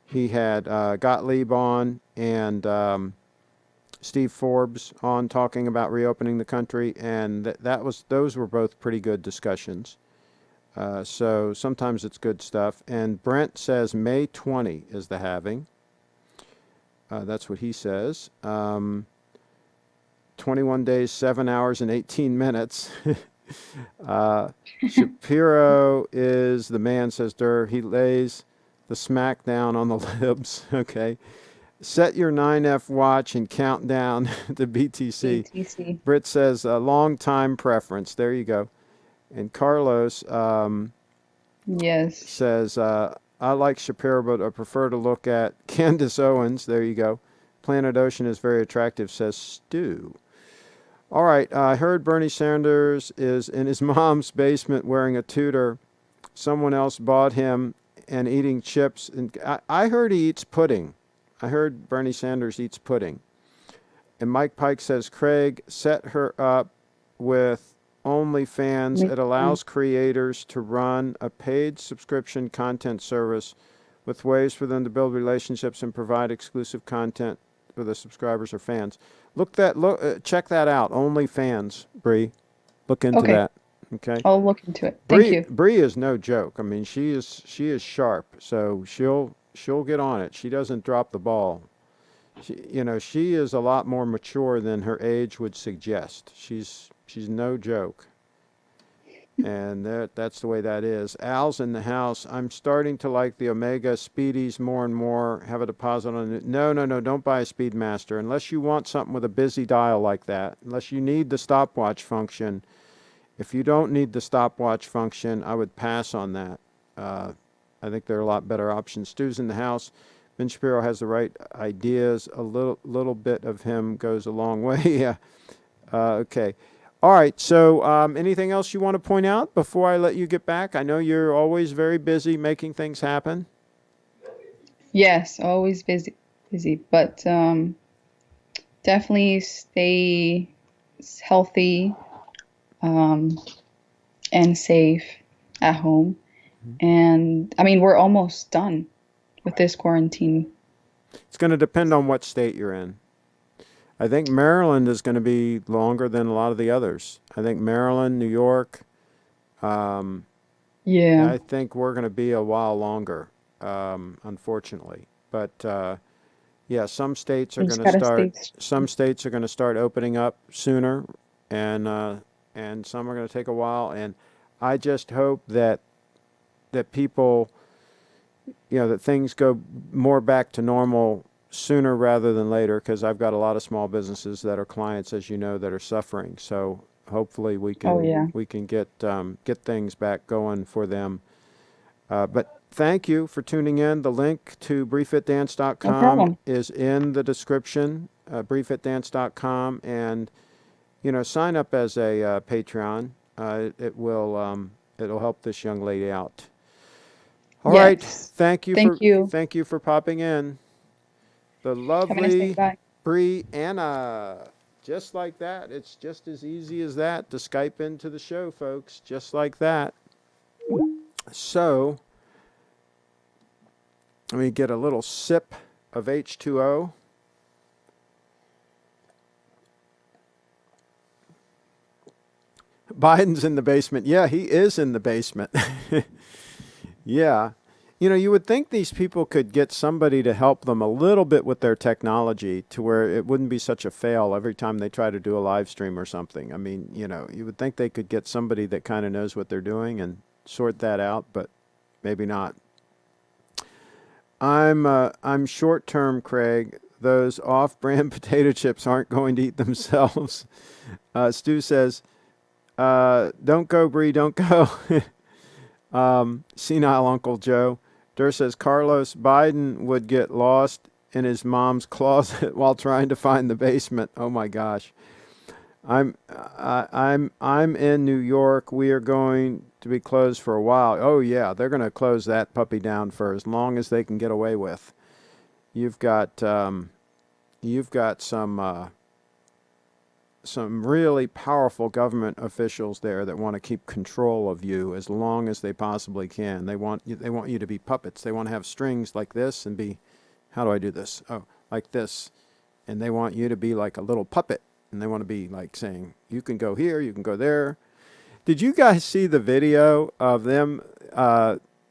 he had Gottlieb on and Steve Forbes on talking about reopening the country. And those were both pretty good discussions. So sometimes it's good stuff. And Brent says May 20 is the halving. That's what he says. 21 days, 7 hours, and 18 minutes. Shapiro is the man, says Durr. He lays the smack down on the libs. Okay. Set your 9F watch and count down to BTC. BTC. Britt says a long time preference. There you go. And Carlos Yes. says, I like Shapiro, but I prefer to look at Candace Owens. There you go. Planet Ocean is very attractive, says Stu. All right, I heard Bernie Sanders is in his mom's basement wearing a Tudor. Someone else bought him and eating chips. And I heard he eats pudding. I heard Bernie Sanders eats pudding. And Mike Pike says, Craig, set her up with OnlyFans. It allows creators to run a paid subscription content service with ways for them to build relationships and provide exclusive content for the subscribers or fans. Check that out. OnlyFans, Bree. Look into Okay. that. Okay. I'll look into it. Thank you. Bree is no joke. I mean, she is sharp. So she'll get on it. She doesn't drop the ball. she is a lot more mature than her age would suggest. She's no joke. And that's the way that is. Al's in the house. I'm starting to like the Omega Speedies more and more. Have a deposit on it. No, no, no. Don't buy a Speedmaster unless you want something with a busy dial like that. Unless you need the stopwatch function. If you don't need the stopwatch function, I would pass on that. I think there are a lot better options. Stu's in the house. Ben Shapiro has the right ideas. A little bit of him goes a long way. Yeah. Okay. All right. So, anything else you want to point out before I let you get back? I know you're always very busy making things happen. Yes, always busy, but definitely stay healthy and safe at home. And I mean, we're almost done with this quarantine. It's going to depend on what state you're in. I think Maryland is going to be longer than a lot of the others. I think Maryland, New York. Yeah, I think we're going to be a while longer, unfortunately. But yeah, some states are we going just to gotta start. stay. Some states are going to start opening up sooner, and some are going to take a while. And I just hope that people, that things go more back to normal sooner rather than later, because I've got a lot of small businesses that are clients, as you know, that are suffering. So hopefully we Oh can yeah, we can get things back going for them. But thank you for tuning in. The link to no briefitdance.com problem. is in the description. Briefitdance.com, and sign up as a Patreon. It'll help this young lady out. All right. Yes. Thank you Thank for you. thank you for popping in. The Have a nice day. lovely Bye. Brianna. Just like that. It's just as easy as that to Skype into the show, folks. Just like that. So, let me get a little sip of H2O. Biden's in the basement. Yeah, he is in the basement. Yeah. You would think these people could get somebody to help them a little bit with their technology to where it wouldn't be such a fail every time they try to do a live stream or something. I mean, you would think they could get somebody that kind of knows what they're doing and sort that out, but maybe not. I'm short term, Craig. Those off-brand potato chips aren't going to eat themselves. Stu says, "Don't go, Bree. Don't go." Senile Uncle Joe. Durr says Carlos Biden would get lost in his mom's closet while trying to find the basement. Oh my gosh. I'm in New York. We are going to be closed for a while. Oh yeah, they're going to close that puppy down for as long as they can get away with. You've got some really powerful government officials there that want to keep control of you as long as they possibly can. They want you to be puppets. They want to have strings like this and be, how do I do this? Oh, like this. And they want you to be like a little puppet. And they want to be like saying, you can go here, you can go there. Did you guys see the video of them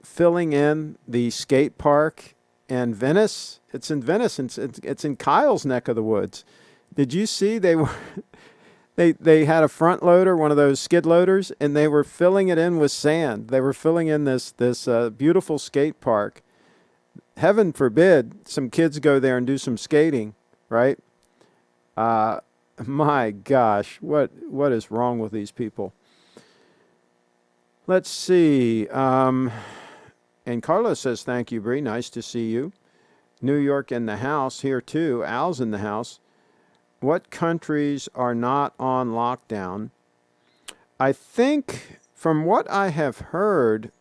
filling in the skate park in Venice? It's in Venice, and it's in Kyle's neck of the woods. Did you see they were they had a front loader, one of those skid loaders, and they were filling it in with sand. They were filling in this beautiful skate park. Heaven forbid some kids go there and do some skating, right? My gosh, what is wrong with these people? Let's see. And Carlos says, thank you, Bree. Nice to see you. New York in the house here too. Al's in the house. What countries are not on lockdown? I think from what I have heard,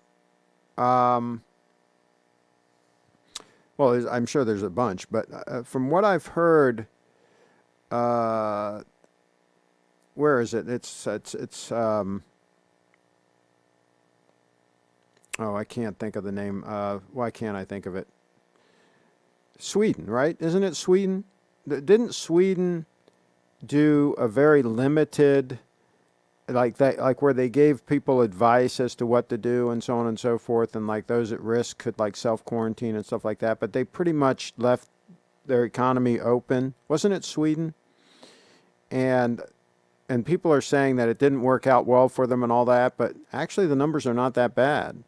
well, I'm sure there's a bunch, but from what I've heard, where is it? It's oh, I can't think of the name. Why can't I think of it? Sweden, right? Isn't it Sweden? Didn't Sweden do a very limited, like that, like where they gave people advice as to what to do and so on and so forth, and like those at risk could like self quarantine and stuff like that, but they pretty much left their economy open. Wasn't it Sweden? And people are saying that it didn't work out well for them and all that, but actually the numbers are not that bad.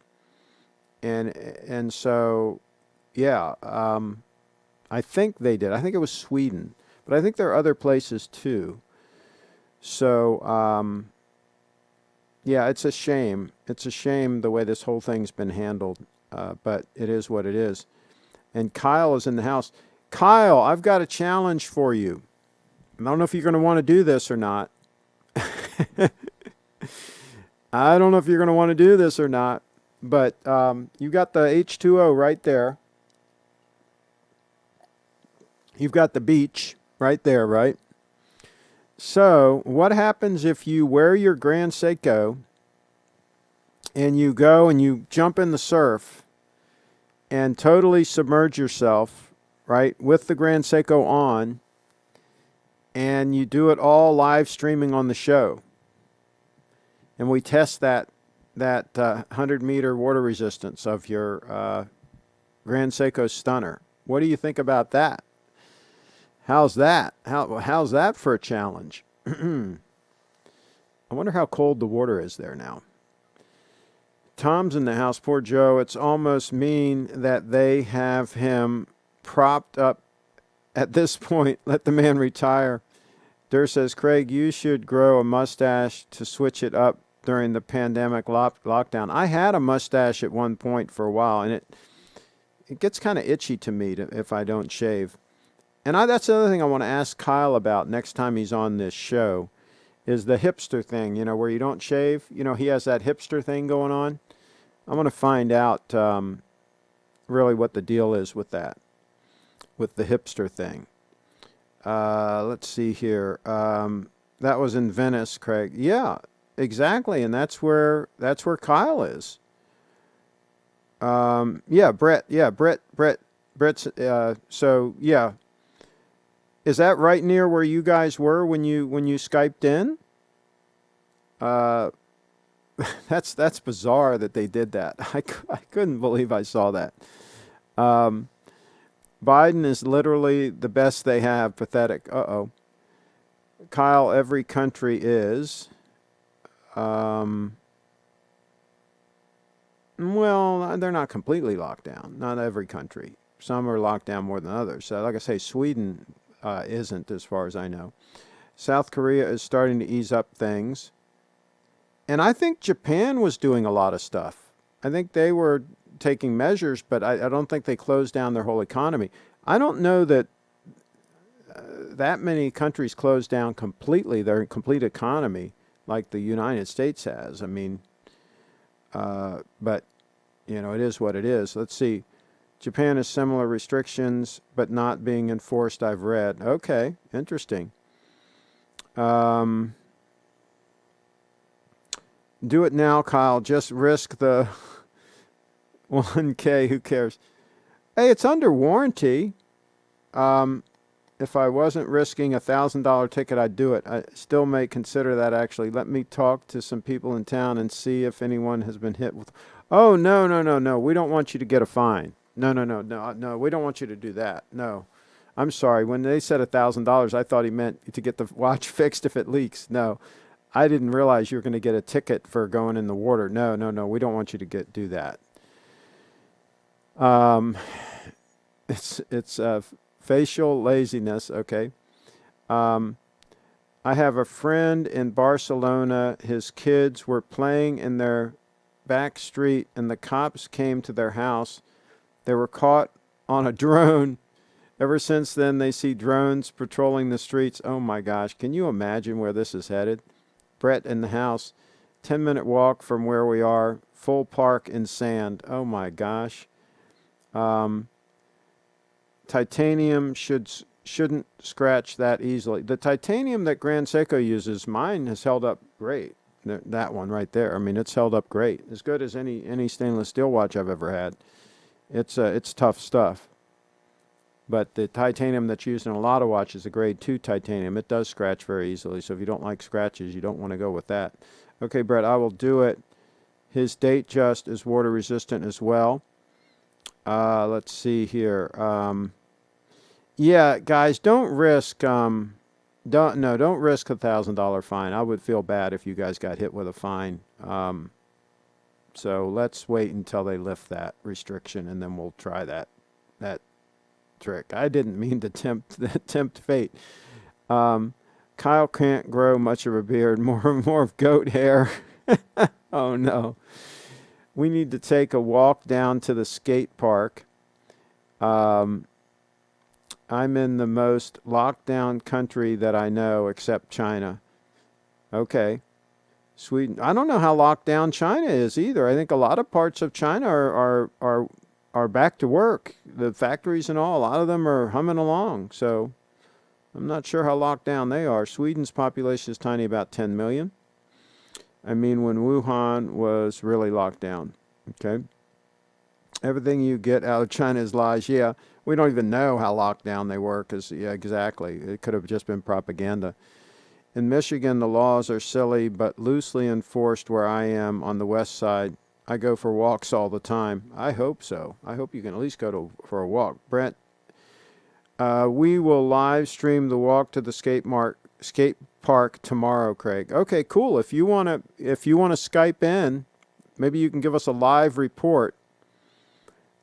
And so, yeah, I think they did. I think it was Sweden, but I think there are other places too. So, yeah, it's a shame. It's a shame the way this whole thing's been handled, but it is what it is. And Kyle is in the house. Kyle, I've got a challenge for you. I don't know if you're going to want to do this or not. I don't know if you're going to want to do this or not, but you got the H2O right there. You've got the beach right there, right? So what happens if you wear your Grand Seiko and you go and you jump in the surf and totally submerge yourself, right, with the Grand Seiko on, and you do it all live streaming on the show? And we test that 100-meter water resistance of your Grand Seiko Stunner. What do you think about that? How's that? How's that for a challenge? I wonder how cold the water is there now. Tom's in the house. Poor Joe. It's almost mean that they have him propped up at this point. Let the man retire. Durr says, Craig, you should grow a mustache to switch it up during the pandemic lockdown. I had a mustache at one point for a while, and it gets kind of itchy to me if I don't shave. And that's the other thing I want to ask Kyle about next time he's on this show, is the hipster thing, where you don't shave. He has that hipster thing going on. I want to find out really what the deal is with that, with the hipster thing. Let's see here. That was in Venice, Craig. Yeah, exactly, and that's where Kyle is. Yeah, Brett. Yeah, Brett's. So yeah. Is that right near where you guys were when you Skyped in? That's bizarre that they did that. I couldn't believe I saw that. Biden is literally the best they have. Pathetic. Uh-oh. Kyle, every country is. Well, they're not completely locked down. Not every country. Some are locked down more than others. So, like I say, Sweden isn't, as far as I know. South Korea is starting to ease up things. And I think Japan was doing a lot of stuff. I think they were taking measures, but I don't think they closed down their whole economy. I don't know that that many countries closed down completely their complete economy like the United States has. I mean, but, it is what it is. Let's see. Japan has similar restrictions, but not being enforced, I've read. Okay, interesting. Do it now, Kyle. Just risk the 1K. Who cares? Hey, it's under warranty. If I wasn't risking $1,000 ticket, I'd do it. I still may consider that, actually. Let me talk to some people in town and see if anyone has been hit with... Oh, no. We don't want you to get a fine. No. We don't want you to do that. No. I'm sorry. When they said $1,000, I thought he meant to get the watch fixed if it leaks. No. I didn't realize you were going to get a ticket for going in the water. No. We don't want you to do that. It's facial laziness. Okay. I have a friend in Barcelona. His kids were playing in their back street, and the cops came to their house. They were caught on a drone. Ever since then, they see drones patrolling the streets. Oh my gosh. Can you imagine where this is headed? Brett in the house. 10-minute walk from where we are. Full park in sand. Oh my gosh. Titanium shouldn't scratch that easily. The titanium that Grand Seiko uses, mine has held up great. That one right there. I mean, it's held up great. As good as any stainless steel watch I've ever had. It's tough stuff. But the titanium that's used in a lot of watches is a grade 2 titanium. It does scratch very easily. So if you don't like scratches, you don't want to go with that. Okay, Brett, I will do it. His date just is water resistant as well. Let's see here. Yeah, guys, don't risk don't risk $1,000 fine. I would feel bad if you guys got hit with a fine. So let's wait until they lift that restriction, and then we'll try that trick. I didn't mean to tempt fate. Kyle can't grow much of a beard. More of goat hair. Oh no. We need to take a walk down to the skate park. I'm in the most locked down country that I know, except China. Okay. Sweden. I don't know how locked down China is either. I think a lot of parts of China are back to work. The factories and all, a lot of them are humming along. So I'm not sure how locked down they are. Sweden's population is tiny, about 10 million. I mean, when Wuhan was really locked down. Okay. Everything you get out of China is lies. Yeah, we don't even know how locked down they were because, yeah, exactly. It could have just been propaganda. In Michigan, the laws are silly but loosely enforced where I am on the west side. I go for walks all the time. I hope so. I hope you can at least go for a walk. Brent, we will live stream the walk to the skate park tomorrow, Craig. Okay, cool. If you wanna Skype in, maybe you can give us a live report.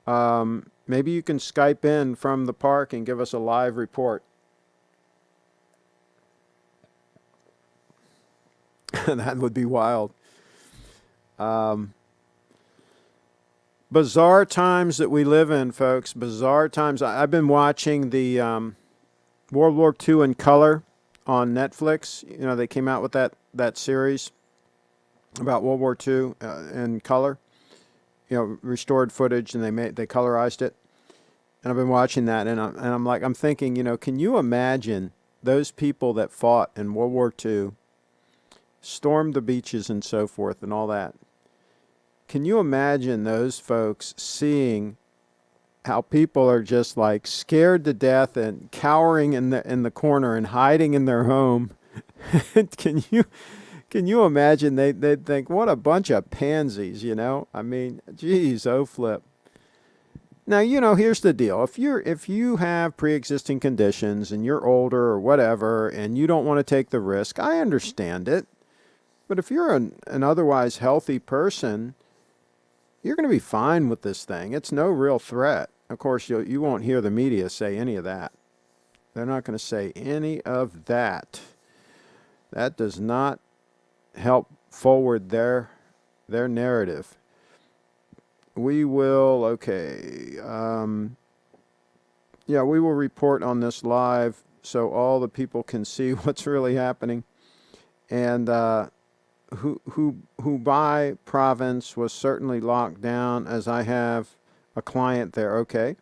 Maybe you can Skype in from the park and give us a live report. That would be wild. Bizarre times that we live in, folks. Bizarre times. I've been watching the World War II in color on Netflix. You know, they came out with that series about World War II in color. You know, restored footage, and they colorized it. And I've been watching that, and I'm thinking, you know, can you imagine those people that fought in World War II, stormed the beaches and so forth and all that? Can you imagine those folks seeing how people are just like scared to death and cowering in the corner and hiding in their home? Can you imagine they'd think, what a bunch of pansies, you know? I mean, geez, oh flip. Now, you know, here's the deal. If you have pre-existing conditions and you're older or whatever and you don't want to take the risk, I understand it. But if you're an otherwise healthy person, you're going to be fine with this thing. It's no real threat. Of course, you won't hear the media say any of that. They're not going to say any of that. That does not help forward their narrative. We will, we will report on this live so all the people can see what's really happening. And Hubei province was certainly locked down, as I have a client there. Okay.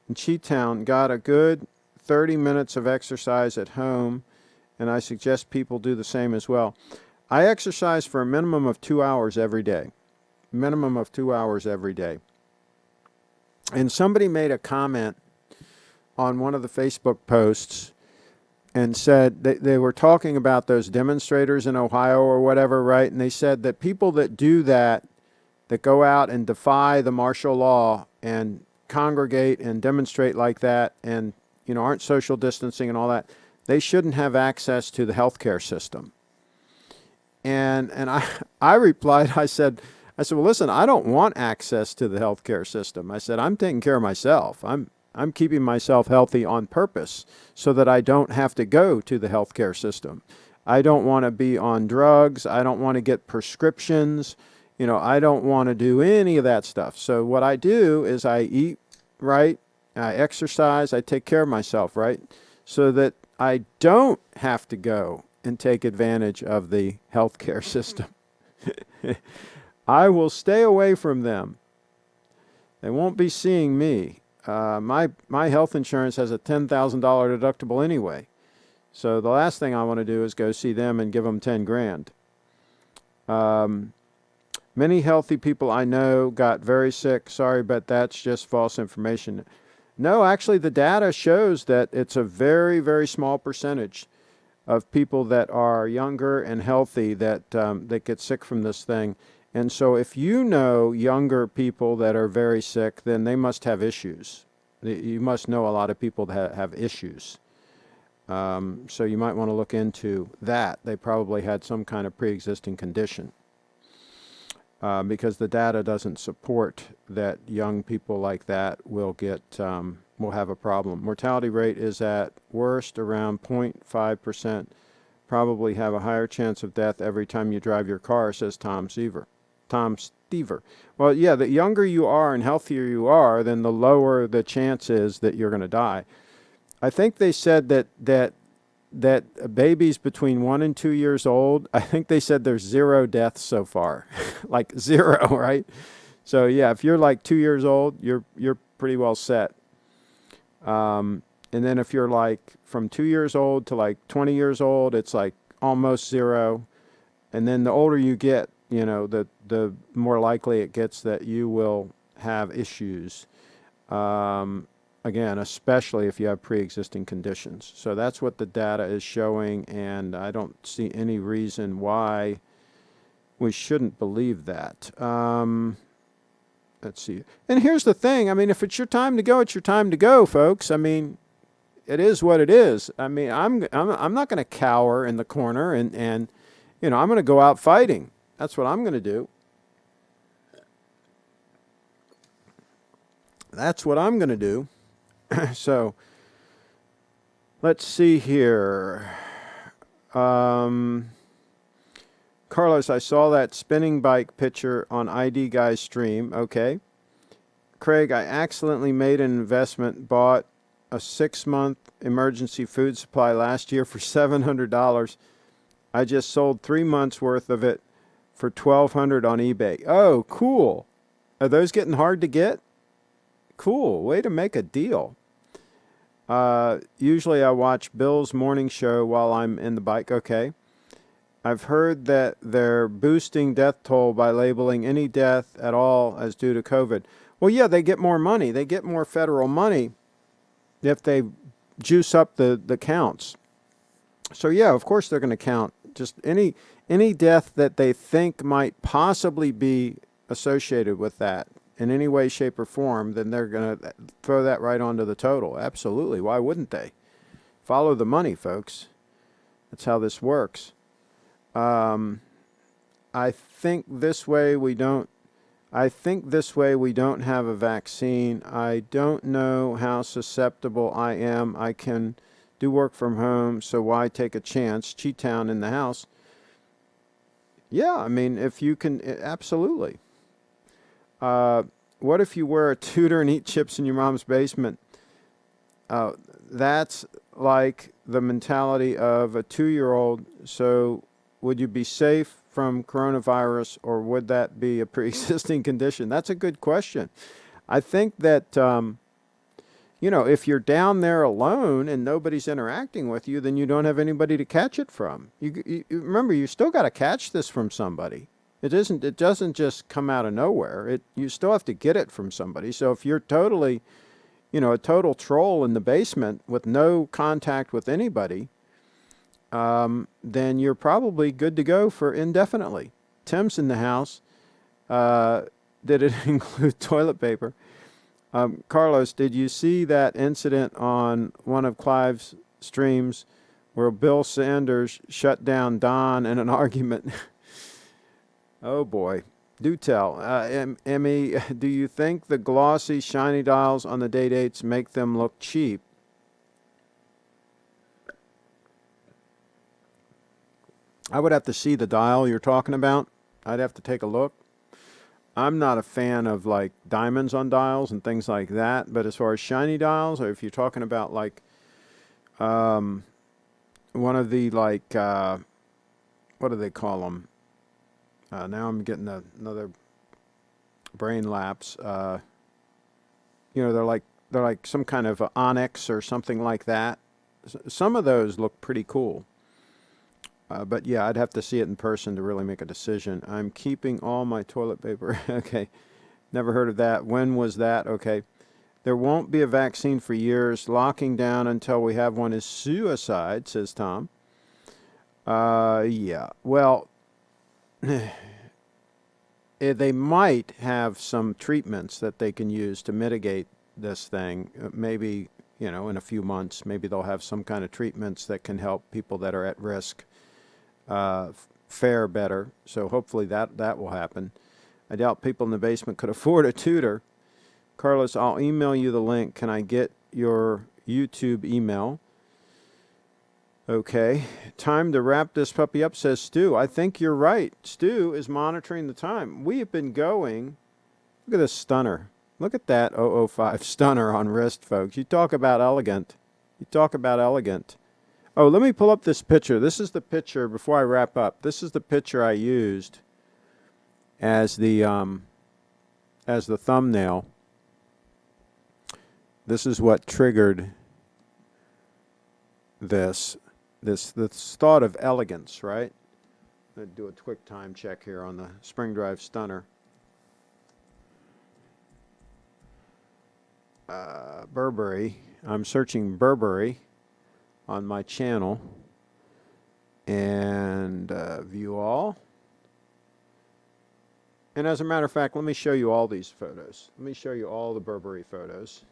In Cheetown, got a good 30 minutes of exercise at home, and I suggest people do the same as well. I exercise for a minimum of 2 hours every day. Minimum of 2 hours every day. And somebody made a comment on one of the Facebook posts and said they were talking about those demonstrators in Ohio or whatever, right? And they said that people that do that go out and defy the martial law and congregate and demonstrate like that and, you know, aren't social distancing and all that, they shouldn't have access to the healthcare system. And I replied, I said, well, listen, I don't want access to the healthcare system. I said, I'm taking care of myself. I'm keeping myself healthy on purpose so that I don't have to go to the healthcare system. I don't want to be on drugs. I don't want to get prescriptions. You know, I don't want to do any of that stuff. So what I do is I eat right, I exercise, I take care of myself, right? So that I don't have to go and take advantage of the healthcare system. I will stay away from them. They won't be seeing me. My health insurance has a $10,000 deductible anyway. So the last thing I want to do is go see them and give them 10 grand. Many healthy people I know got very sick. Sorry, but that's just false information. No, actually, the data shows that it's a very, very small percentage of people that are younger and healthy that get sick from this thing. And so if you know younger people that are very sick, then they must have issues. You must know a lot of people that have issues. So you might want to look into that. They probably had some kind of pre-existing condition. Because the data doesn't support that young people like that will have a problem. Mortality rate is at worst around 0.5%. Probably have a higher chance of death every time you drive your car, says Tom Stever. Well, yeah, the younger you are and healthier you are, then the lower the chance is that you're going to die. I think they said that babies between 1 and 2 years old, I think they said there's 0 deaths so far. Like 0, right? So yeah, if you're like 2 years old, you're pretty well set. And then if you're like from 2 years old to like 20 years old, it's like almost 0. And then the older you get, the more likely it gets that you will have issues. Again, especially if you have pre-existing conditions. So that's what the data is showing, and I don't see any reason why we shouldn't believe that. Let's see. And here's the thing. I mean, if it's your time to go, it's your time to go, folks. I mean, it is what it is. I mean, I'm not going to cower in the corner and I'm going to go out fighting. That's what I'm going to do. That's what I'm going to do. So, let's see here. Carlos, I saw that spinning bike picture on ID Guy's stream. Okay. Craig, I accidentally made an investment, bought a 6-month emergency food supply last year for $700. I just sold 3 months worth of it for $1,200 on eBay. Oh, cool. Are those getting hard to get? Cool. Way to make a deal. Usually I watch Bill's morning show while I'm in the bike. Okay. I've heard that they're boosting death toll by labeling any death at all as due to COVID. Well, yeah, they get more money. They get more federal money if they juice up the counts. So yeah, of course they're going to count just any death that they think might possibly be associated with that in any way, shape, or form, then they're going to throw that right onto the total. Absolutely. Why wouldn't they? Follow the money, folks. That's how this works. I think this way we don't have a vaccine. I don't know how susceptible I am. I can do work from home, so why take a chance? Cheatown in the house. Yeah, I mean, if you can, absolutely. What if you were a tutor and eat chips in your mom's basement? That's like the mentality of a 2-year-old. So would you be safe from coronavirus, or would that be a pre-existing condition? That's a good question. I think that, if you're down there alone and nobody's interacting with you, then you don't have anybody to catch it from. You remember, you still got to catch this from somebody. It doesn't just come out of nowhere. You still have to get it from somebody. So if you're totally, a total troll in the basement with no contact with anybody, then you're probably good to go for indefinitely. Tim's in the house. Did it include toilet paper? Carlos, did you see that incident on one of Clive's streams where Bill Sanders shut down Don in an argument? Oh boy. Do tell. Emmy, do you think the glossy, shiny dials on the day-dates make them look cheap? I would have to see the dial you're talking about. I'd have to take a look. I'm not a fan of like diamonds on dials and things like that, but as far as shiny dials, or if you're talking about like one of the like what do they call them? Now I'm getting another brain lapse. They're like some kind of onyx or something like that. Some of those look pretty cool. But yeah, I'd have to see it in person to really make a decision. I'm keeping all my toilet paper. Okay. Never heard of that. When was that? Okay. There won't be a vaccine for years. Locking down until we have one is suicide, says Tom. Yeah. Well, they might have some treatments that they can use to mitigate this thing. Maybe, you know, in a few months, maybe they'll have some kind of treatments that can help people that are at risk fare better. So hopefully that will happen. I doubt people in the basement could afford a tutor. Carlos, I'll email you the link. Can I get your YouTube email? Okay. Time to wrap this puppy up, says Stu. I think you're right. Stu is monitoring the time. We have been going. Look at this stunner. Look at that 005 stunner on wrist, folks. You talk about elegant. You talk about elegant. Oh, let me pull up this picture. This is the picture, before I wrap up, this is the picture I used as the thumbnail. This is what triggered this thought of elegance, right? I'm going to do a quick time check here on the spring drive stunner. Burberry. I'm searching Burberry on my channel, and view all. And as a matter of fact, let me show you all these photos. Let me show you all the Burberry photos.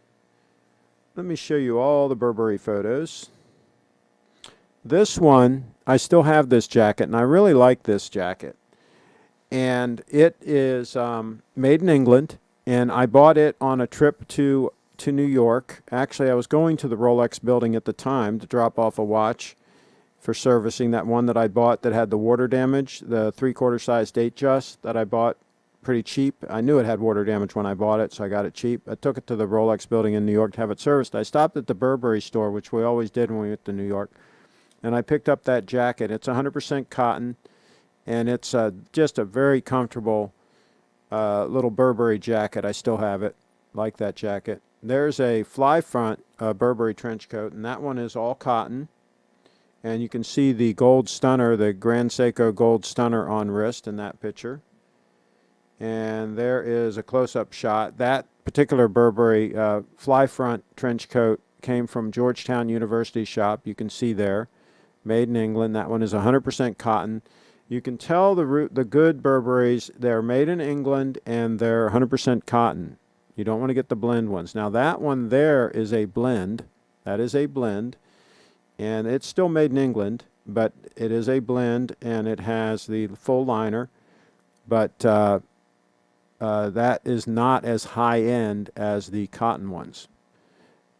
Let me show you all the Burberry photos. This one, I still have this jacket, and I really like this jacket. And it is made in England, and I bought it on a trip to New York. Actually, I was going to the Rolex building at the time to drop off a watch for servicing, that one that I bought that had the water damage, the 3/4 size Datejust that I bought pretty cheap. I knew it had water damage when I bought it, so I got it cheap. I took it to the Rolex building in New York to have it serviced. I stopped at the Burberry store, which we always did when we went to New York, and I picked up that jacket. It's 100% cotton, and it's just a very comfortable little Burberry jacket. I still have it. Like that jacket. There's a fly front Burberry trench coat, and that one is all cotton. And you can see the gold stunner, the Grand Seiko gold stunner on wrist in that picture. And there is a close-up shot. That particular Burberry fly front trench coat came from Georgetown University shop. You can see there, made in England. That one is 100% cotton. You can tell the good Burberrys, they're made in England and they're 100% cotton. You don't want to get the blend ones. Now that one there is a blend. That is a blend. And it's still made in England, but it is a blend, and it has the full liner. But that is not as high-end as the cotton ones.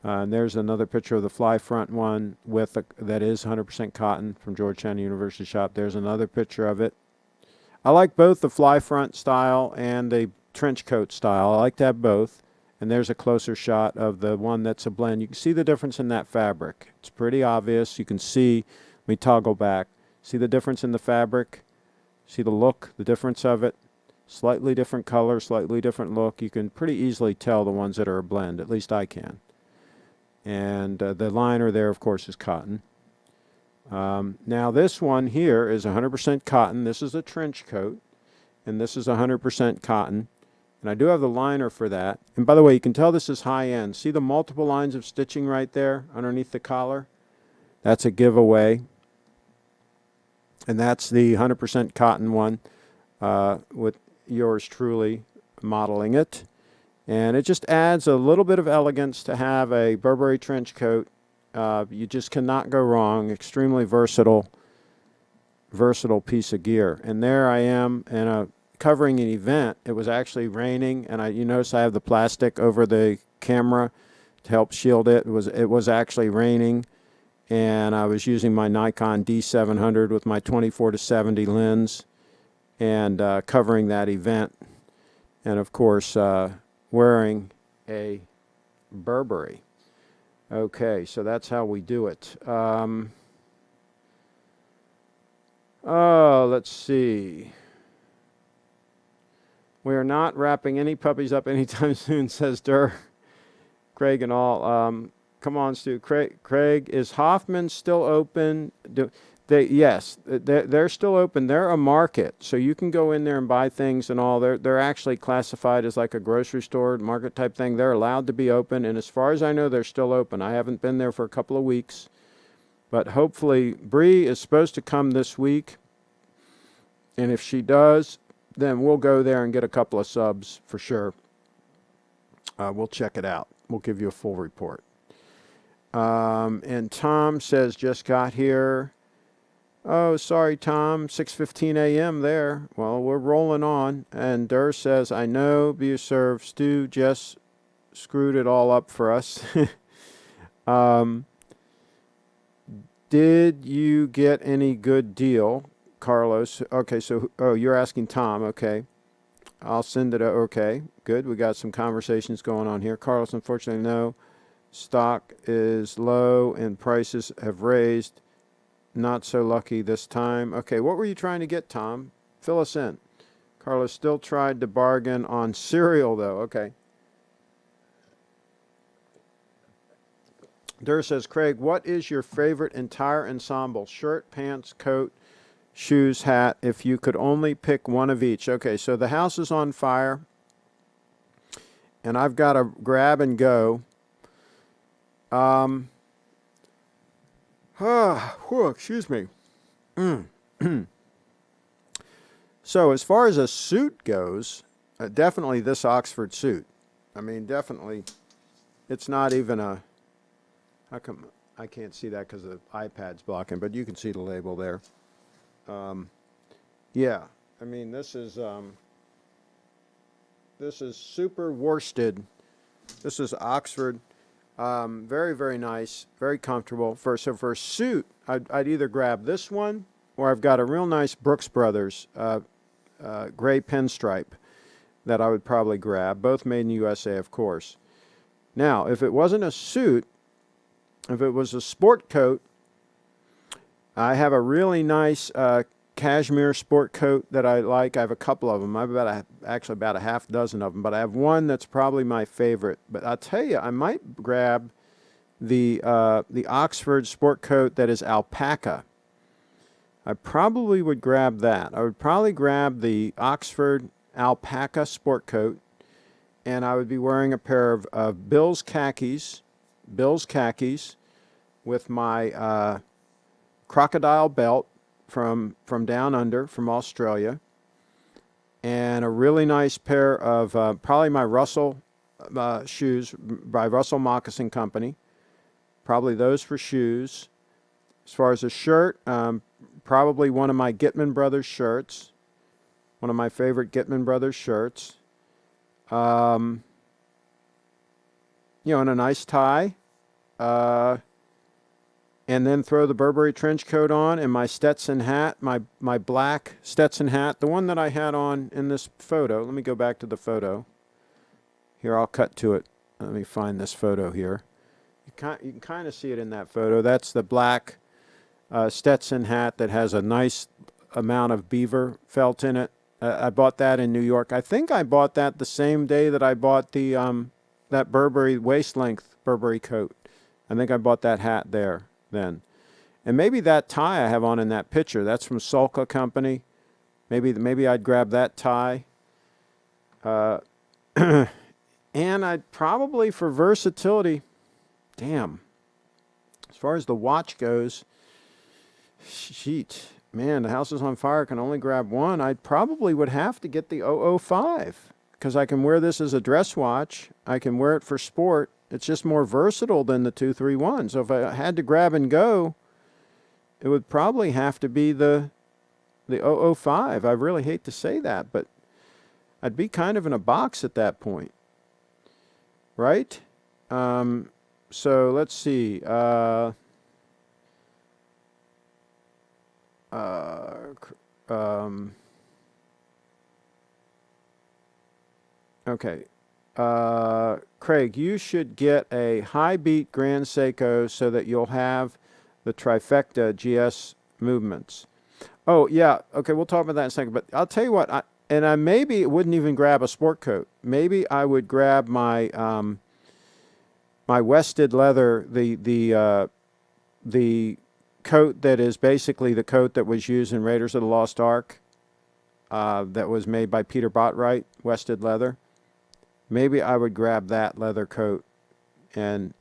And there's another picture of the fly front one that is 100% cotton from Georgetown University shop. There's another picture of it. I like both the fly front style and the trench coat style. I like to have both. And there's a closer shot of the one that's a blend. You can see the difference in that fabric. It's pretty obvious. You can see, let me toggle back. See the difference in the fabric? See the look, the difference of it? Slightly different color, slightly different look. You can pretty easily tell the ones that are a blend. At least I can. And the liner there, of course, is cotton. Now this one here is 100% cotton. This is a trench coat. And this is 100% cotton. And I do have the liner for that. And by the way, you can tell this is high-end. See the multiple lines of stitching right there underneath the collar? That's a giveaway. And that's the 100% cotton one with yours truly modeling it. And it just adds a little bit of elegance to have a Burberry trench coat. You just cannot go wrong. Extremely versatile piece of gear. And there I am covering an event. It was actually raining, and you notice I have the plastic over the camera to help shield it. It was actually raining, and I was using my Nikon D700 with my 24-70 lens and covering that event, and of course wearing a Burberry. Okay, so that's how we do it. Let's see. We are not wrapping any puppies up anytime soon, says Durr. Craig and all. Come on, Stu. Craig, is Hoffman still open? Yes, they're still open. They're a market, so you can go in there and buy things and all. They're actually classified as like a grocery store market type thing. They're allowed to be open, and as far as I know, they're still open. I haven't been there for a couple of weeks, but hopefully Bree is supposed to come this week, and if she does, then we'll go there and get a couple of subs for sure. We'll check it out. we'll give you a full report. And Tom says, just got here. Oh, sorry, Tom, 6:15 a.m. there. Well, we're rolling on. And Durr says, I know, be served. Stu just screwed it all up for us. Did you get any good deal, Carlos? Okay, so, you're asking Tom. Okay. I'll send it. Okay, good. We got some conversations going on here. Carlos, unfortunately, no. Stock is low and prices have raised. Not so lucky this time. Okay, what were you trying to get, Tom? Fill us in. Carlos still tried to bargain on cereal, though. Okay. Durr says, Craig, what is your favorite entire ensemble? Shirt, pants, coat, shoes, hat, if you could only pick one of each. Okay, so the house is on fire, and I've got to grab and go. Excuse me. So as far as a suit goes, definitely this Oxford suit. I mean, definitely, it's not even a, how come I can't see that because the iPad's blocking, but you can see the label there. Yeah, I mean, this is super worsted. This is Oxford. Very, very nice, very comfortable. For a suit, I'd either grab this one, or I've got a real nice Brooks Brothers gray pinstripe that I would probably grab, both made in the USA, of course. Now, if it wasn't a suit, if it was a sport coat, I have a really nice cashmere sport coat that I like. I have a couple of them. I have actually about a half dozen of them, but I have one that's probably my favorite. But I'll tell you, I might grab the Oxford sport coat that is alpaca. I probably would grab that. I would probably grab the Oxford alpaca sport coat, and I would be wearing a pair of Bill's khakis with my crocodile belt from down under, from Australia, and a really nice pair of probably my Russell shoes by Russell Moccasin Company. Probably those for shoes. As far as a shirt, probably one of my Gitman Brothers shirts, one of my favorite Gitman Brothers shirts. And a nice tie. And then throw the Burberry trench coat on and my Stetson hat, my black Stetson hat, the one that I had on in this photo. Let me go back to the photo. Here, I'll cut to it. Let me find this photo here. You can kind of see it in that photo. That's the black Stetson hat that has a nice amount of beaver felt in it. I bought that in New York. I think I bought that the same day that I bought the that Burberry waist-length Burberry coat. I think I bought that hat there then. And maybe that tie I have on in that picture, that's from Solka Company. Maybe I'd grab that tie. And I'd probably, for versatility, damn, as far as the watch goes, sheet, man, the house is on fire, I can only grab one. I probably would have to get the 005 because I can wear this as a dress watch. I can wear it for sport. It's just more versatile than the 231. So if I had to grab and go, it would probably have to be the 005. I really hate to say that, but I'd be kind of in a box at that point. Right? So let's see. Okay. Craig, you should get a high beat Grand Seiko so that you'll have the trifecta GS movements. Oh, yeah. Okay, we'll talk about that in a second. But I'll tell you what, I maybe wouldn't even grab a sport coat. Maybe I would grab my my Wested leather, the coat that is basically the coat that was used in Raiders of the Lost Ark, that was made by Peter Bottwright, Wested leather. Maybe I would grab that leather coat, and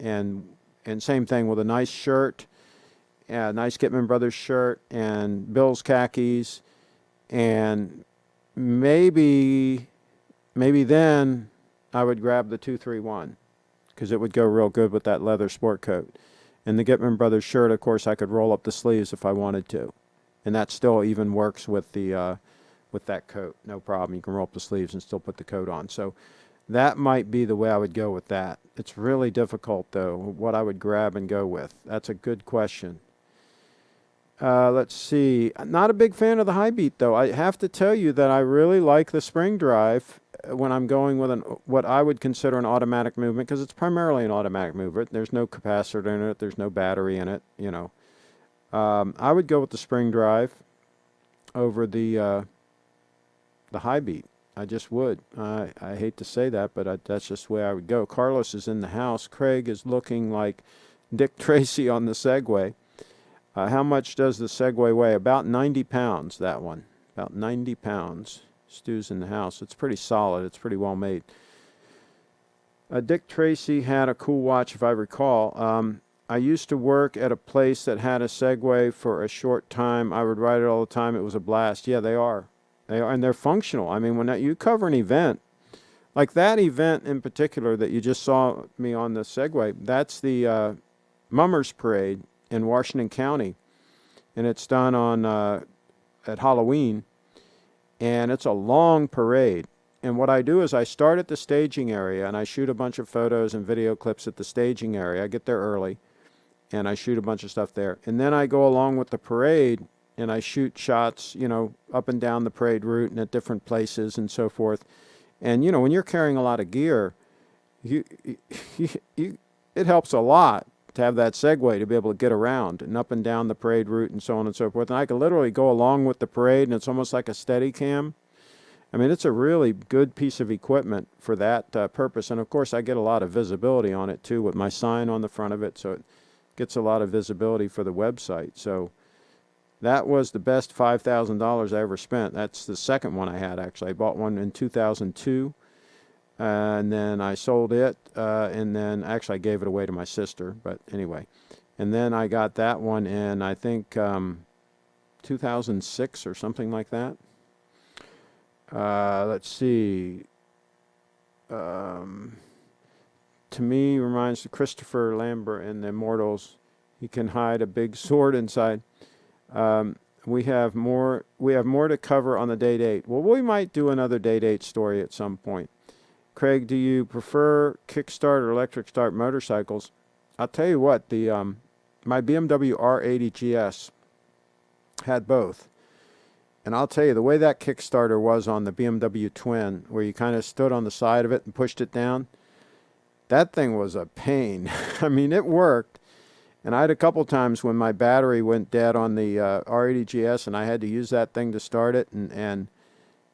same thing with a nice shirt, a nice Gitman Brothers shirt, and Bill's khakis, and maybe then I would grab the 231, because it would go real good with that leather sport coat. And the Gitman Brothers shirt, of course, I could roll up the sleeves if I wanted to. And that still even works with the with that coat. No problem. You can roll up the sleeves and still put the coat on. So that might be the way I would go with that. It's really difficult, though, what I would grab and go with. That's a good question. Let's see. Not a big fan of the high beat, though. I have to tell you that I really like the spring drive when I'm going with what I would consider an automatic movement, because it's primarily an automatic movement. There's no capacitor in it. There's no battery in it. You know, I would go with the spring drive over the high beat. I just would. I hate to say that, but that's just the way I would go. Carlos is in the house. Craig is looking like Dick Tracy on the Segway. How much does the Segway weigh? About 90 pounds, that one. About 90 pounds. Stu's in the house. It's pretty solid. It's pretty well made. Dick Tracy had a cool watch, if I recall. I used to work at a place that had a Segway for a short time. I would ride it all the time. It was a blast. Yeah, they are. They are, and they're functional. I mean, when you cover an event, like that event in particular that you just saw me on the Segway, that's the Mummers Parade in Washington County, and it's done on at Halloween, and it's a long parade. And what I do is I start at the staging area, and I shoot a bunch of photos and video clips at the staging area. I get there early, and I shoot a bunch of stuff there. And then I go along with the parade, and I shoot shots, you know, up and down the parade route and at different places and so forth. And, you know, when you're carrying a lot of gear, it helps a lot to have that Segway to be able to get around and up and down the parade route and so on and so forth. And I can literally go along with the parade, and it's almost like a steady cam. I mean, it's a really good piece of equipment for that purpose. And, of course, I get a lot of visibility on it, too, with my sign on the front of it. So it gets a lot of visibility for the website. So that was the best $5,000 I ever spent. That's the second one I had, actually. I bought one in 2002. And then I sold it, and then actually I gave it away to my sister, but anyway. And then I got that one in, I think, 2006 or something like that. Let's see. To me, reminds of Christopher Lambert in The Immortals. He can hide a big sword inside. We have more to cover on the Day Date. Well, we might do another Day Date story at some point. Craig, do you prefer kickstart or electric start motorcycles? I'll tell you what, my BMW R80 GS had both. And I'll tell you, the way that Kickstarter was on the BMW Twin, where you kind of stood on the side of it and pushed it down, that thing was a pain. I mean, it worked. And I had a couple times when my battery went dead on the R80 GS, and I had to use that thing to start it, and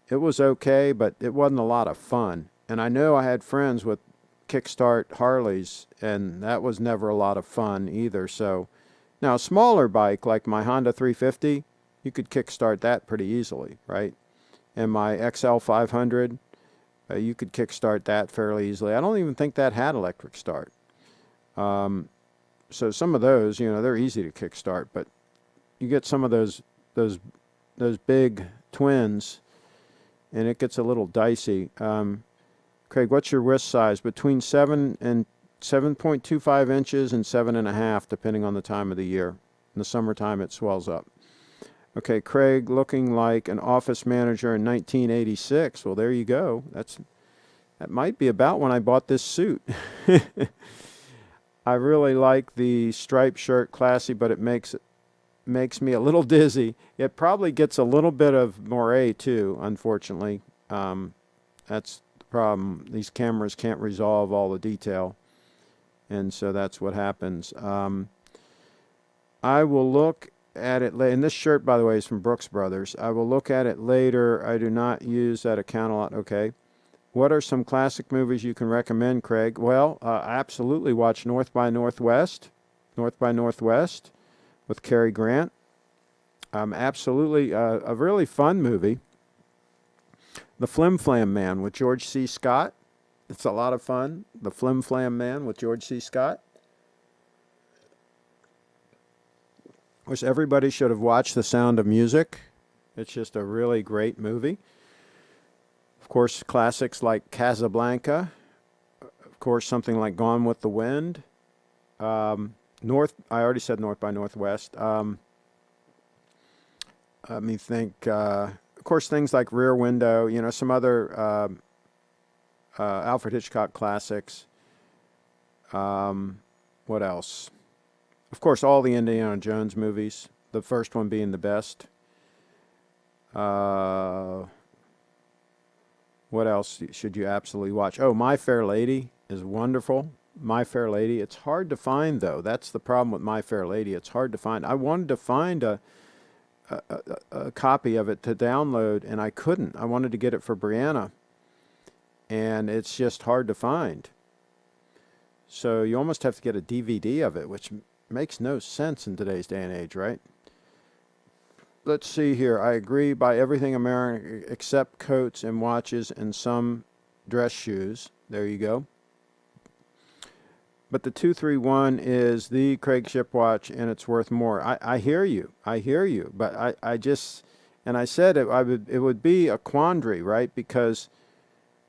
it was okay, but it wasn't a lot of fun. And I know I had friends with kickstart Harleys, and that was never a lot of fun either. So now a smaller bike like my Honda 350, you could kickstart that pretty easily, right? And my XL 500, you could kickstart that fairly easily. I don't even think that had electric start. So some of those, you know, they're easy to kickstart, but you get some of those big twins, and it gets a little dicey. Craig, what's your wrist size? Between 7 and 7.25 inches and 7.5, depending on the time of the year. In the summertime, it swells up. Okay, Craig, looking like an office manager in 1986. Well, there you go. That might be about when I bought this suit. I really like the striped shirt, classy, but it makes me a little dizzy. It probably gets a little bit of moire too, unfortunately. That's the problem. These cameras can't resolve all the detail, and so that's what happens. I will look at it later. And this shirt, by the way, is from Brooks Brothers. I will look at it later. I do not use that account a lot. Okay. What are some classic movies you can recommend, Craig? Well, I absolutely watch North by Northwest with Cary Grant. Absolutely a really fun movie. The Flim Flam Man with George C. Scott. It's a lot of fun. The Flim Flam Man with George C. Scott. Of course, everybody should have watched The Sound of Music. It's just a really great movie. Of course, classics like Casablanca. Of course, something like Gone with the Wind. North, I already said North by Northwest. Let me think. Of course, things like Rear Window, some other Alfred Hitchcock classics. What else? Of course, all the Indiana Jones movies, the first one being the best. What else should you absolutely watch? Oh, My Fair Lady is wonderful. My Fair Lady. It's hard to find, though. That's the problem with My Fair Lady. It's hard to find. I wanted to find a copy of it to download, and I couldn't. I wanted to get it for Brianna, and it's just hard to find. So you almost have to get a DVD of it, which makes no sense in today's day and age, right? Let's see here. I agree by everything American except coats and watches and some dress shoes. There you go. But the 231 is the CraigShip watch, and it's worth more. I hear you. I hear you. But I just, and I said it would be a quandary, right? Because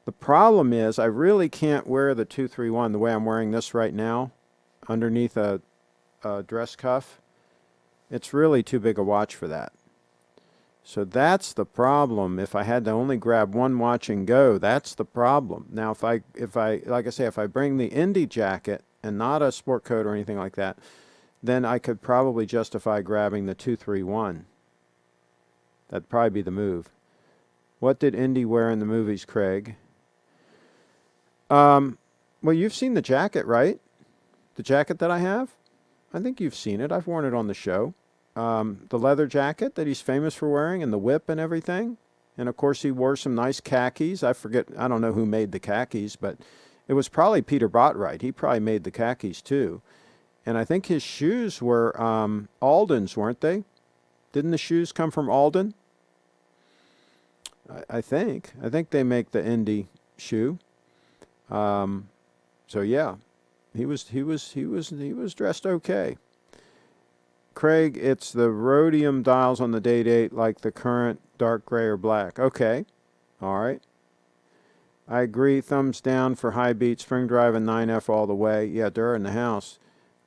the problem is I really can't wear the 231 the way I'm wearing this right now underneath a dress cuff. It's really too big a watch for that. So that's the problem. If I had to only grab one watch and go, that's the problem. Now, if I like I say, if I bring the Indy jacket and not a sport coat or anything like that, then I could probably justify grabbing the 231. That'd probably be the move. What did Indy wear in the movies, Craig? Well, you've seen the jacket, right? The jacket that I have? I think you've seen it. I've worn it on the show. The leather jacket that he's famous for wearing, and the whip and everything. And of course, he wore some nice khakis. I don't know who made the khakis, but it was probably Peter Bottwright. He probably made the khakis too. And I think his shoes were Alden's, weren't they? Didn't the shoes come from Alden? I think they make the Indy shoe. So yeah, he was dressed okay. Craig, it's the rhodium dials on the date like the current dark gray or black. Okay. All right. I agree. Thumbs down for high beat, spring drive, and 9F all the way. Yeah, they're in the house.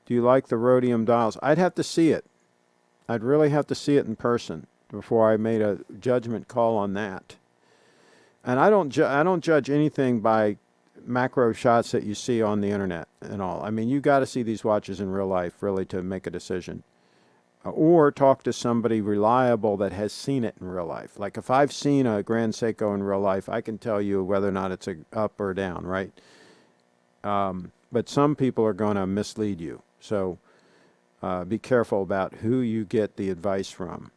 Do you like the rhodium dials? I'd have to see it. I'd really have to see it in person before I made a judgment call on that. And I don't judge anything by macro shots that you see on the internet and all. I mean, you got to see these watches in real life really to make a decision. Or talk to somebody reliable that has seen it in real life. Like if I've seen a Grand Seiko in real life, I can tell you whether or not it's a up or down, right? But some people are going to mislead you. So be careful about who you get the advice from.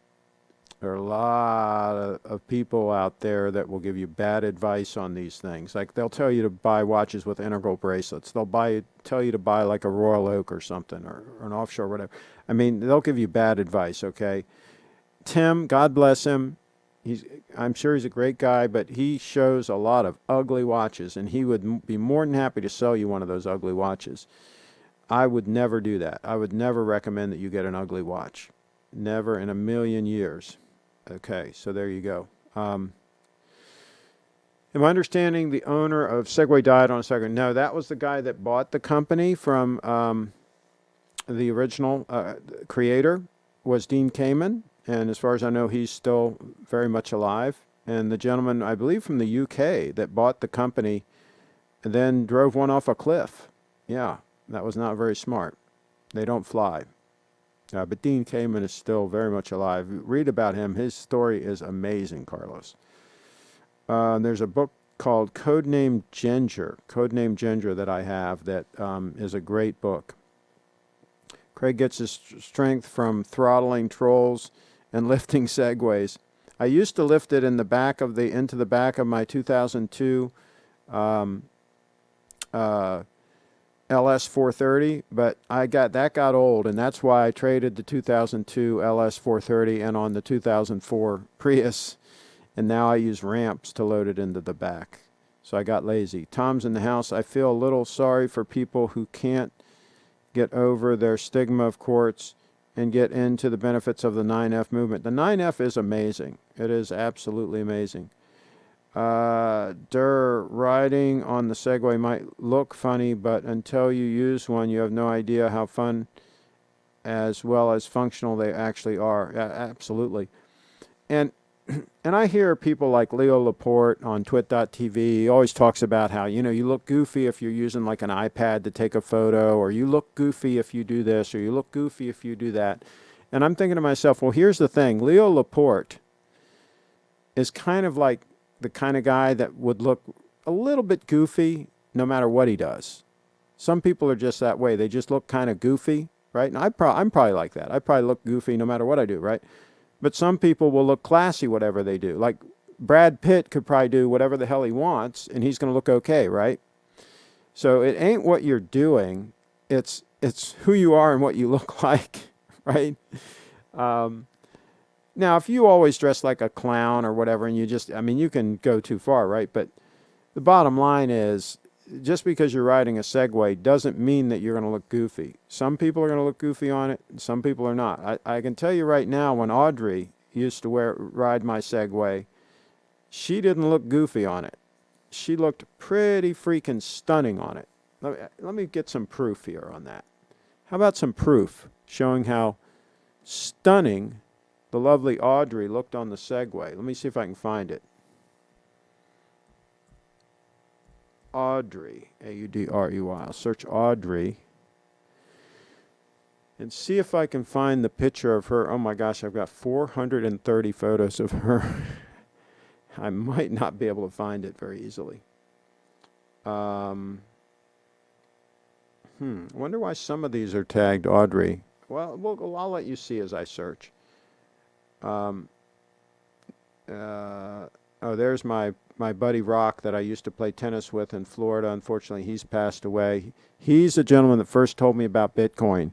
There are a lot of people out there that will give you bad advice on these things. Like they'll tell you to buy watches with integral bracelets. They'll tell you to buy like a Royal Oak or something, or an offshore, whatever. I mean, they'll give you bad advice, okay? Tim, God bless him. I'm sure he's a great guy, but he shows a lot of ugly watches, and he would be more than happy to sell you one of those ugly watches. I would never do that. I would never recommend that you get an ugly watch. Never in a million years. Okay, so there you go. Am I understanding the owner of Segway died on a second? No, that was the guy that bought the company from the original creator was Dean Kamen. And as far as I know, he's still very much alive. And the gentleman, I believe from the UK, that bought the company and then drove one off a cliff. Yeah, that was not very smart. They don't fly. But Dean Kamen is still very much alive. Read about him. His story is amazing, Carlos. There's a book called Codename Ginger that I have that is a great book. Craig gets his strength from throttling trolls and lifting Segways. I used to lift it into the back of my 2002 LS 430, but that got old, and that's why I traded the 2002 LS 430 and on the 2004 Prius, and now I use ramps to load it into the back. So I got lazy. Tom's in the house. I feel a little sorry for people who can't get over their stigma of quartz and get into the benefits of the 9F movement. The 9F is amazing. It is absolutely amazing. Riding on the Segway might look funny, but until you use one, you have no idea how fun as well as functional they actually are. Absolutely. And and I hear people like Leo Laporte on twit.tv. He always talks about how, you look goofy if you're using like an iPad to take a photo, or you look goofy if you do this, or you look goofy if you do that. And I'm thinking to myself, well, here's the thing. Leo Laporte is kind of like the kind of guy that would look a little bit goofy no matter what he does. Some people are just that way. They just look kind of goofy, right? And I'm probably like that. I probably look goofy no matter what I do, right? But some people will look classy whatever they do. Like Brad Pitt could probably do whatever the hell he wants, and he's going to look okay, right? So it ain't what you're doing. It's who you are and what you look like, right? Now, if you always dress like a clown or whatever, and you can go too far, right? But the bottom line is, just because you're riding a Segway doesn't mean that you're going to look goofy. Some people are going to look goofy on it, and some people are not. I can tell you right now, when Audrey used to ride my Segway, she didn't look goofy on it. She looked pretty freaking stunning on it. Let me get some proof here on that. How about some proof showing how stunning the lovely Audrey looked on the Segway? Let me see if I can find it. Audrey, Audrey. I'll search Audrey and see if I can find the picture of her. Oh my gosh, I've got 430 photos of her. I might not be able to find it very easily. Wonder why some of these are tagged Audrey. Well, I'll let you see as I search. There's my buddy Rock that I used to play tennis with in Florida. Unfortunately, he's passed away. He's the gentleman that first told me about Bitcoin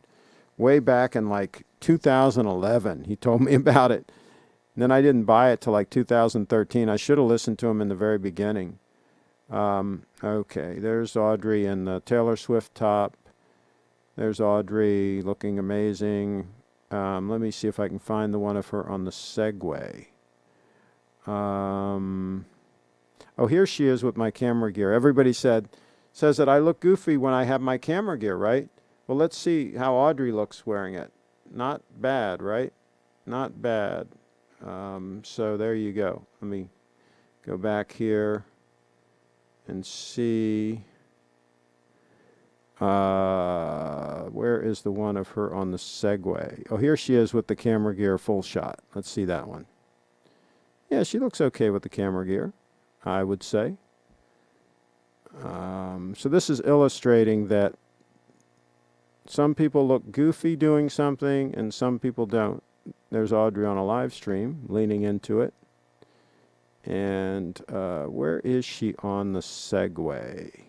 way back in like 2011. He told me about it. And then I didn't buy it till like 2013. I should have listened to him in the very beginning. Okay, there's Audrey in the Taylor Swift top. There's Audrey looking amazing. Let me see if I can find the one of her on the Segway. Here she is with my camera gear. Everybody says that I look goofy when I have my camera gear, right? Well, let's see how Audrey looks wearing it. Not bad, right? Not bad. So there you go. Let me go back here and see. Where is the one of her on the Segway? Oh, here she is with the camera gear full shot. Let's see that one. Yeah, she looks okay with the camera gear, I would say. So this is illustrating that some people look goofy doing something and some people don't. There's Audrey on a live stream, leaning into it. And where is she on the Segway?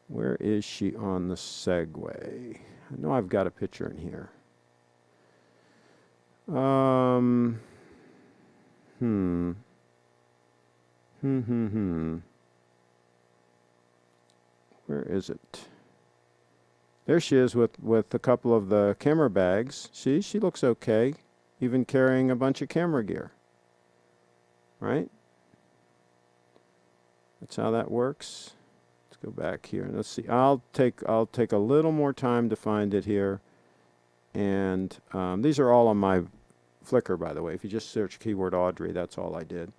Where is she on the Segway? I know I've got a picture in here. Where is it? There she is with a couple of the camera bags. See, she looks okay, even carrying a bunch of camera gear. Right? That's how that works. Let's go back here and let's see. I'll take a little more time to find it here. And these are all on my Flickr, by the way. If you just search keyword Audrey, that's all I did.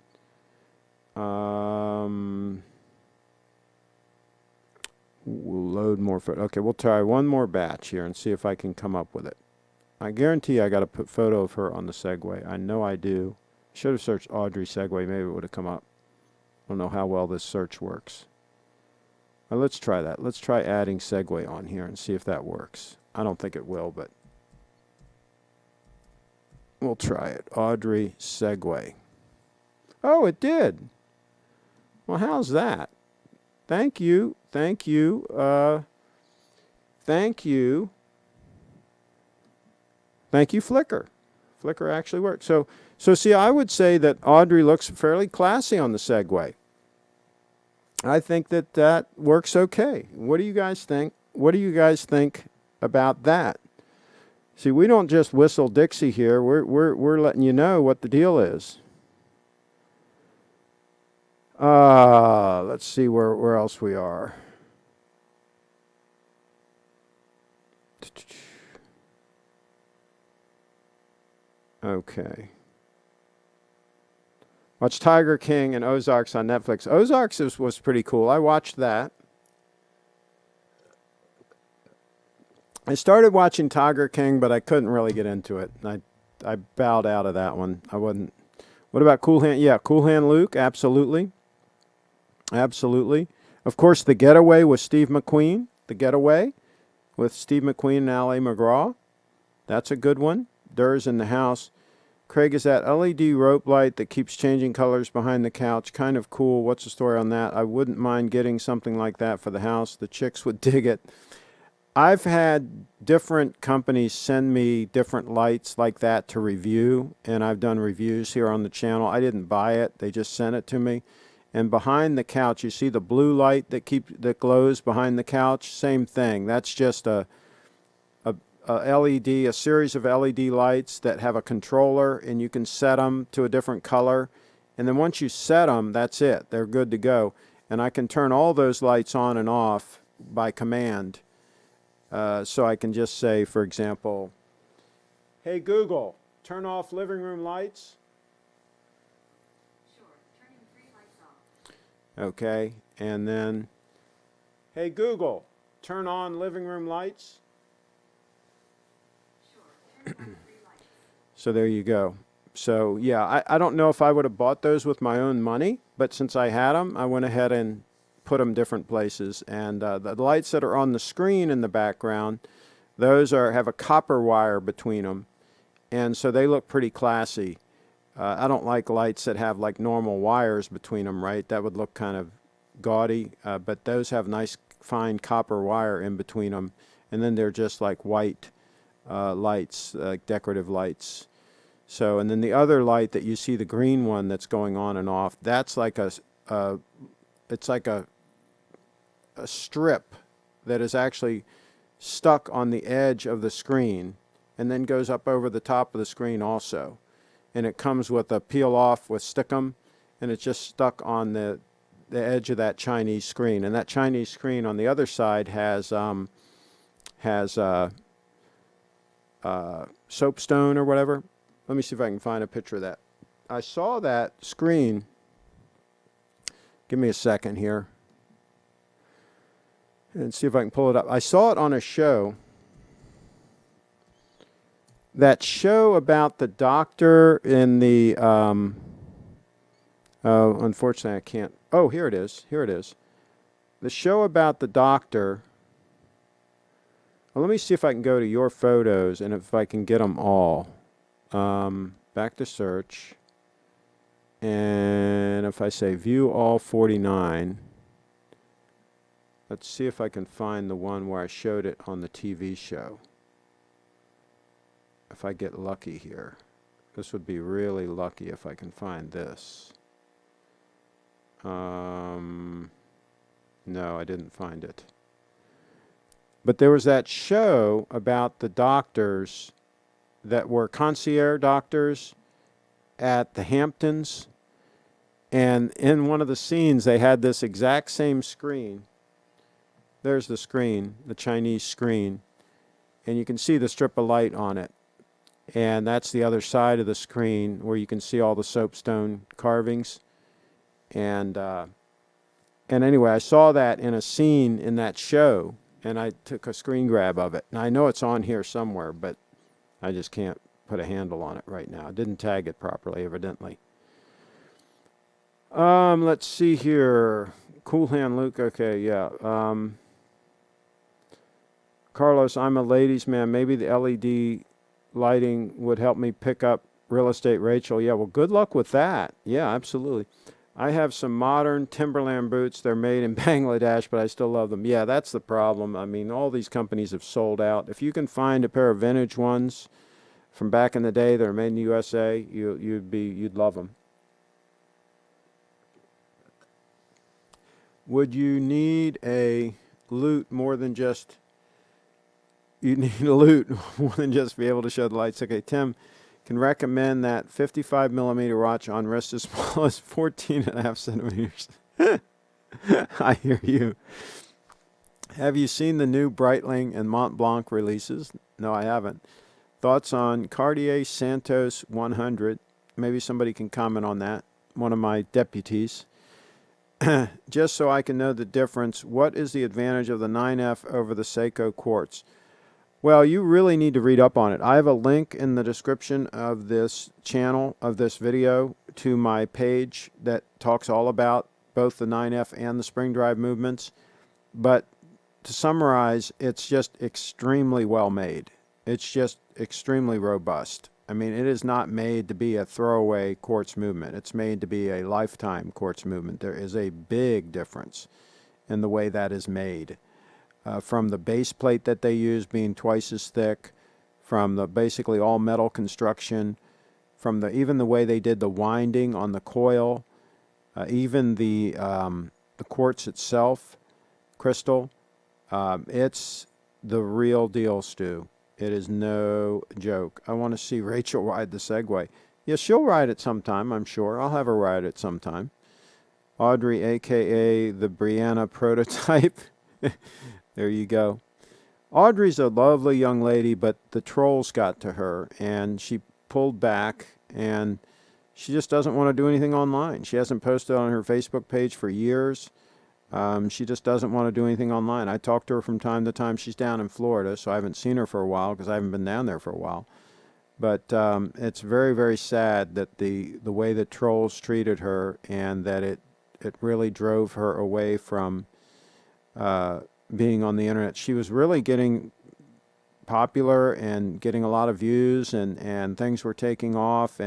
We'll load more photos. Okay, we'll try one more batch here and see if I can come up with it. I guarantee I got a photo of her on the Segway. I know I do. Should have searched Audrey Segway. Maybe it would have come up. I don't know how well this search works. Well, let's try that. Let's try adding Segway on here and see if that works. I don't think it will, but we'll try it. Audrey Segway. Oh, it did. Well, how's that? Thank you. Thank you. Thank you. Thank you, Flickr. Flickr actually works. So see, I would say that Audrey looks fairly classy on the Segway. I think that works okay. What do you guys think? What do you guys think about that? See, we don't just whistle Dixie here. We're letting you know what the deal is. Let's see where else we are. Okay. Watch Tiger King and Ozarks on Netflix. Ozarks was pretty cool. I watched that. I started watching Tiger King, but I couldn't really get into it. I bowed out of that one. I wasn't. What about Cool Hand? Yeah, Cool Hand Luke. Absolutely. Absolutely. Of course, The Getaway with Steve McQueen. The Getaway with Steve McQueen and Ali McGraw. That's a good one. Durr's in the house. Craig, is that LED rope light that keeps changing colors behind the couch kind of cool? What's the story on that? I wouldn't mind getting something like that for the house. The chicks would dig it. I've had different companies send me different lights like that to review, and I've done reviews here on the channel. I didn't buy it. They just sent it to me. And behind the couch, you see the blue light that glows behind the couch? Same thing. That's just a LED, a series of LED lights that have a controller, and you can set them to a different color. And then once you set them, that's it. They're good to go. And I can turn all those lights on and off by command. So I can just say, for example, hey Google, turn off living room lights. Sure, turning 3 lights off. Okay, and then, hey Google, turn on living room lights. Sure, turning on 3 lights. So there you go. So yeah, I don't know if I would have bought those with my own money, but since I had them, I went ahead and put them different places. And the lights that are on the screen in the background, those have a copper wire between them, and so they look pretty classy. I don't like lights that have like normal wires between them, right? That would look kind of gaudy, but those have nice fine copper wire in between them, and then they're just like white lights, like decorative lights. So, and then the other light that you see, the green one that's going on and off, that's like it's like a strip that is actually stuck on the edge of the screen and then goes up over the top of the screen also. And it comes with a peel off with stickum, and it's just stuck on the edge of that Chinese screen. And that Chinese screen on the other side has soapstone or whatever. Let me see if I can find a picture of that. I saw that screen. Give me a second here. And see if I can pull it up. I saw it on a show. That show about the doctor in the... oh, unfortunately I can't... Oh, here it is. Here it is. The show about the doctor... Well, let me see if I can go to your photos and if I can get them all. Back to search. And if I say view all 49... Let's see if I can find the one where I showed it on the TV show. If I get lucky here. This would be really lucky if I can find this. No, I didn't find it. But there was that show about the doctors that were concierge doctors at the Hamptons. And in one of the scenes, they had this exact same screen. There's the screen, the Chinese screen, and you can see the strip of light on it. And that's the other side of the screen where you can see all the soapstone carvings. And anyway, I saw that in a scene in that show, and I took a screen grab of it. And I know it's on here somewhere, but I just can't put a handle on it right now. I didn't tag it properly, evidently. Let's see here. Cool Hand Luke, okay, yeah. Carlos, I'm a ladies' man. Maybe the LED lighting would help me pick up real estate, Rachel. Yeah, well, good luck with that. Yeah, absolutely. I have some modern Timberland boots. They're made in Bangladesh, but I still love them. Yeah, that's the problem. I mean, all these companies have sold out. If you can find a pair of vintage ones from back in the day that are made in the USA, you'd love them. Would you need a loot more than just... You need a loot more than just be able to show the lights. Okay, Tim, Can recommend that 55 millimeter watch on wrist as small as 14.5 centimeters. I hear you. Have you seen the new Breitling and Mont Blanc releases? No, I haven't. Thoughts on Cartier Santos 100? Maybe somebody can comment on that. One of my deputies. Just so I can know the difference, what is the advantage of the 9F over the Seiko quartz? Well, you really need to read up on it. I have a link in the description of this channel, of this video, to my page that talks all about both the 9F and the spring drive movements. But to summarize, it's just extremely well made. It's just extremely robust. I mean, it is not made to be a throwaway quartz movement. It's made to be a lifetime quartz movement. There is a big difference in the way that is made. From the base plate that they use being twice as thick, from the basically all metal construction, from even the way they did the winding on the coil, even the quartz itself, crystal, it's the real deal, Stu. It is no joke. I want to see Rachel ride the Segway. Yeah, she'll ride it sometime, I'm sure. I'll have her ride it sometime. Audrey, a.k.a. the Brianna prototype. There you go. Audrey's a lovely young lady, but the trolls got to her, and she pulled back, and she just doesn't want to do anything online. She hasn't posted on her Facebook page for years. She just doesn't want to do anything online. I talk to her from time to time. She's down in Florida, so I haven't seen her for a while because I haven't been down there for a while. But it's very, very sad that the way the trolls treated her, and that it really drove her away from being on the internet. She was really getting popular and getting a lot of views, and things were taking off,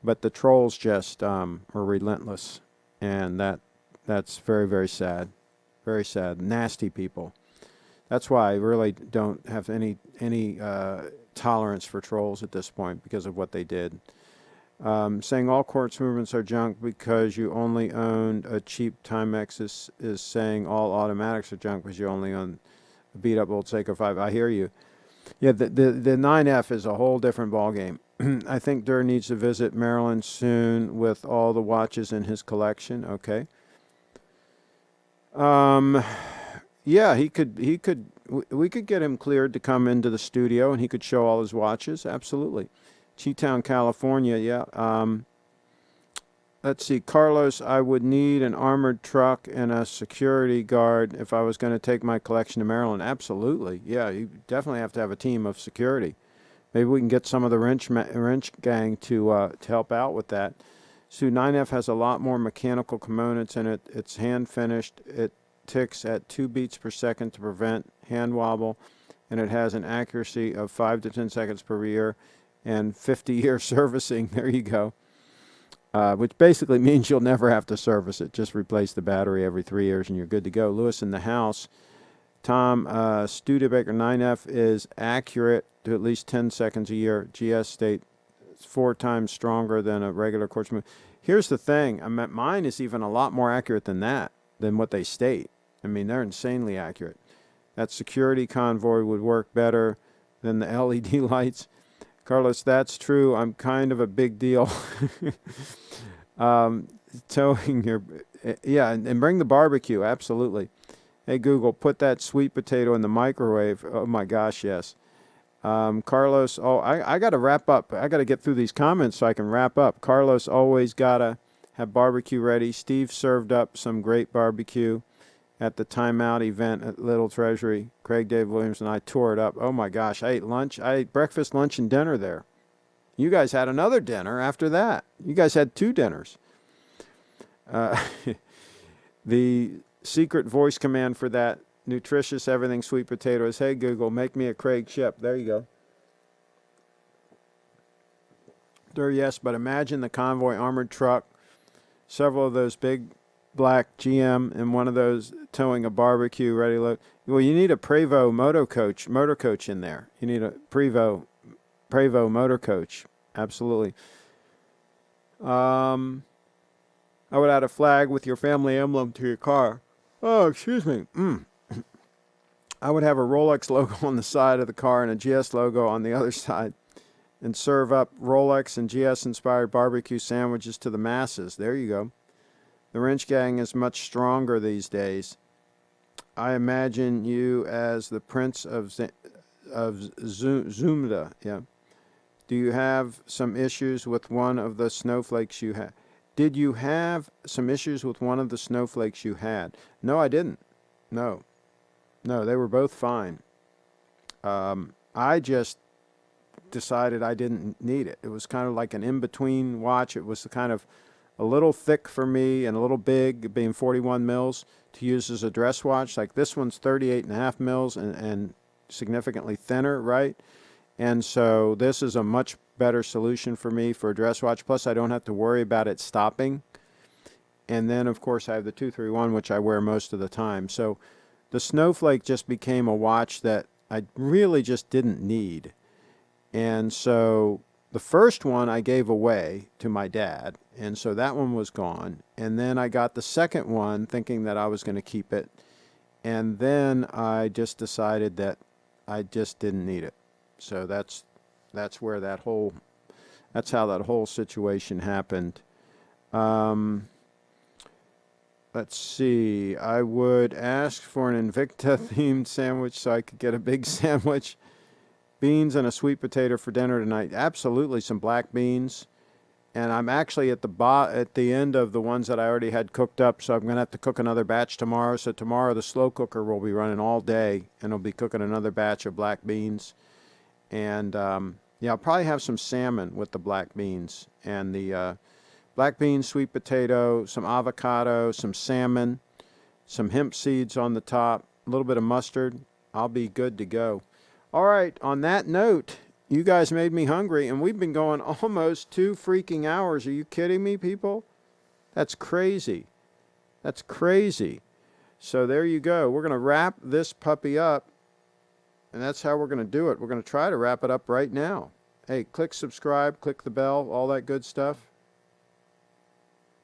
but the trolls just were relentless, and that's very, very sad. Very sad. Nasty people. That's why I really don't have any tolerance for trolls at this point because of what they did. Saying all quartz movements are junk because you only owned a cheap Timex is saying all automatics are junk because you only own a beat up old Seiko 5. I hear you. Yeah, the 9F is a whole different ballgame. I think Durr needs to visit Maryland soon with all the watches in his collection. Okay. Yeah, we could get him cleared to come into the studio and he could show all his watches. Absolutely. Cheetown, California, yeah. Let's see, Carlos, I would need an armored truck and a security guard if I was going to take my collection to Maryland. Absolutely, yeah, you definitely have to have a team of security. Maybe we can get some of the wrench gang to help out with that. So 9F has a lot more mechanical components in it. It's hand finished. It ticks at 2 beats per second to prevent hand wobble, and it has an accuracy of 5 to 10 seconds per year. And 50-year servicing, there you go, which basically means you'll never have to service it. Just replace the battery every 3 years and you're good to go. Lewis in the house. Tom, Studebaker 9F is accurate to at least 10 seconds a year. GS state is 4 times stronger than a regular quartz movement. Here's the thing. Mine is even a lot more accurate than that, than what they state. I mean, they're insanely accurate. That security convoy would work better than the LED lights. Carlos, that's true. I'm kind of a big deal. Towing your, yeah, and bring the barbecue. Absolutely. Hey, Google, put that sweet potato in the microwave. Oh, my gosh, yes. Carlos, I got to wrap up. I got to get through these comments so I can wrap up. Carlos, always got to have barbecue ready. Steve served up some great barbecue at the Timeout event at Little Treasury. Craig Dave Williams and I tore it up. Oh, my gosh. I ate lunch. I ate breakfast, lunch, and dinner there. You guys had another dinner after that. You guys had 2 dinners. The secret voice command for that nutritious everything sweet potato is, hey, Google, make me a CraigShip. There you go. There, yes, but imagine the convoy armored truck, several of those big black GM and one of those towing a barbecue ready load. Well, you need a Prevost motor coach in there. You need a Prevost motor coach. Absolutely. I would add a flag with your family emblem to your car. Oh, excuse me. I would have a Rolex logo on the side of the car and a GS logo on the other side. and serve up Rolex and GS-inspired barbecue sandwiches to the masses. There you go. The wrench gang is much stronger these days. I imagine you as the Prince of Zumda. Yeah. Do you have some issues with one of the snowflakes you had? Did you have some issues with one of the snowflakes you had? No, I didn't. No. No, they were both fine. I just decided I didn't need it. It was kind of like an in-between watch. It was kind of a little thick for me and a little big, being 41 mils, to use as a dress watch. Like this one's 38.5 mils and significantly thinner, right? And so this is a much better solution for me for a dress watch. Plus, I don't have to worry about it stopping. And then, of course, I have the 231, which I wear most of the time. So the Snowflake just became a watch that I really just didn't need. And so the first one I gave away to my dad, and so that one was gone. And then I got the second one thinking that I was going to keep it. And then I just decided that I just didn't need it. So that's where that's how that whole situation happened. Let's see. I would ask for an Invicta themed sandwich so I could get a big sandwich. Beans and a sweet potato for dinner tonight. Absolutely, some black beans. And I'm actually at the end of the ones that I already had cooked up, so I'm going to have to cook another batch tomorrow. So tomorrow the slow cooker will be running all day, and I'll be cooking another batch of black beans. And yeah, I'll probably have some salmon with the black beans. And the black beans, sweet potato, some avocado, some salmon, some hemp seeds on the top, a little bit of mustard. I'll be good to go. All right, on that note, you guys made me hungry, and we've been going almost 2 freaking hours. Are you kidding me, people? That's crazy. That's crazy. So there you go. We're going to wrap this puppy up, and that's how we're going to do it. We're going to try to wrap it up right now. Hey, click subscribe, click the bell, all that good stuff.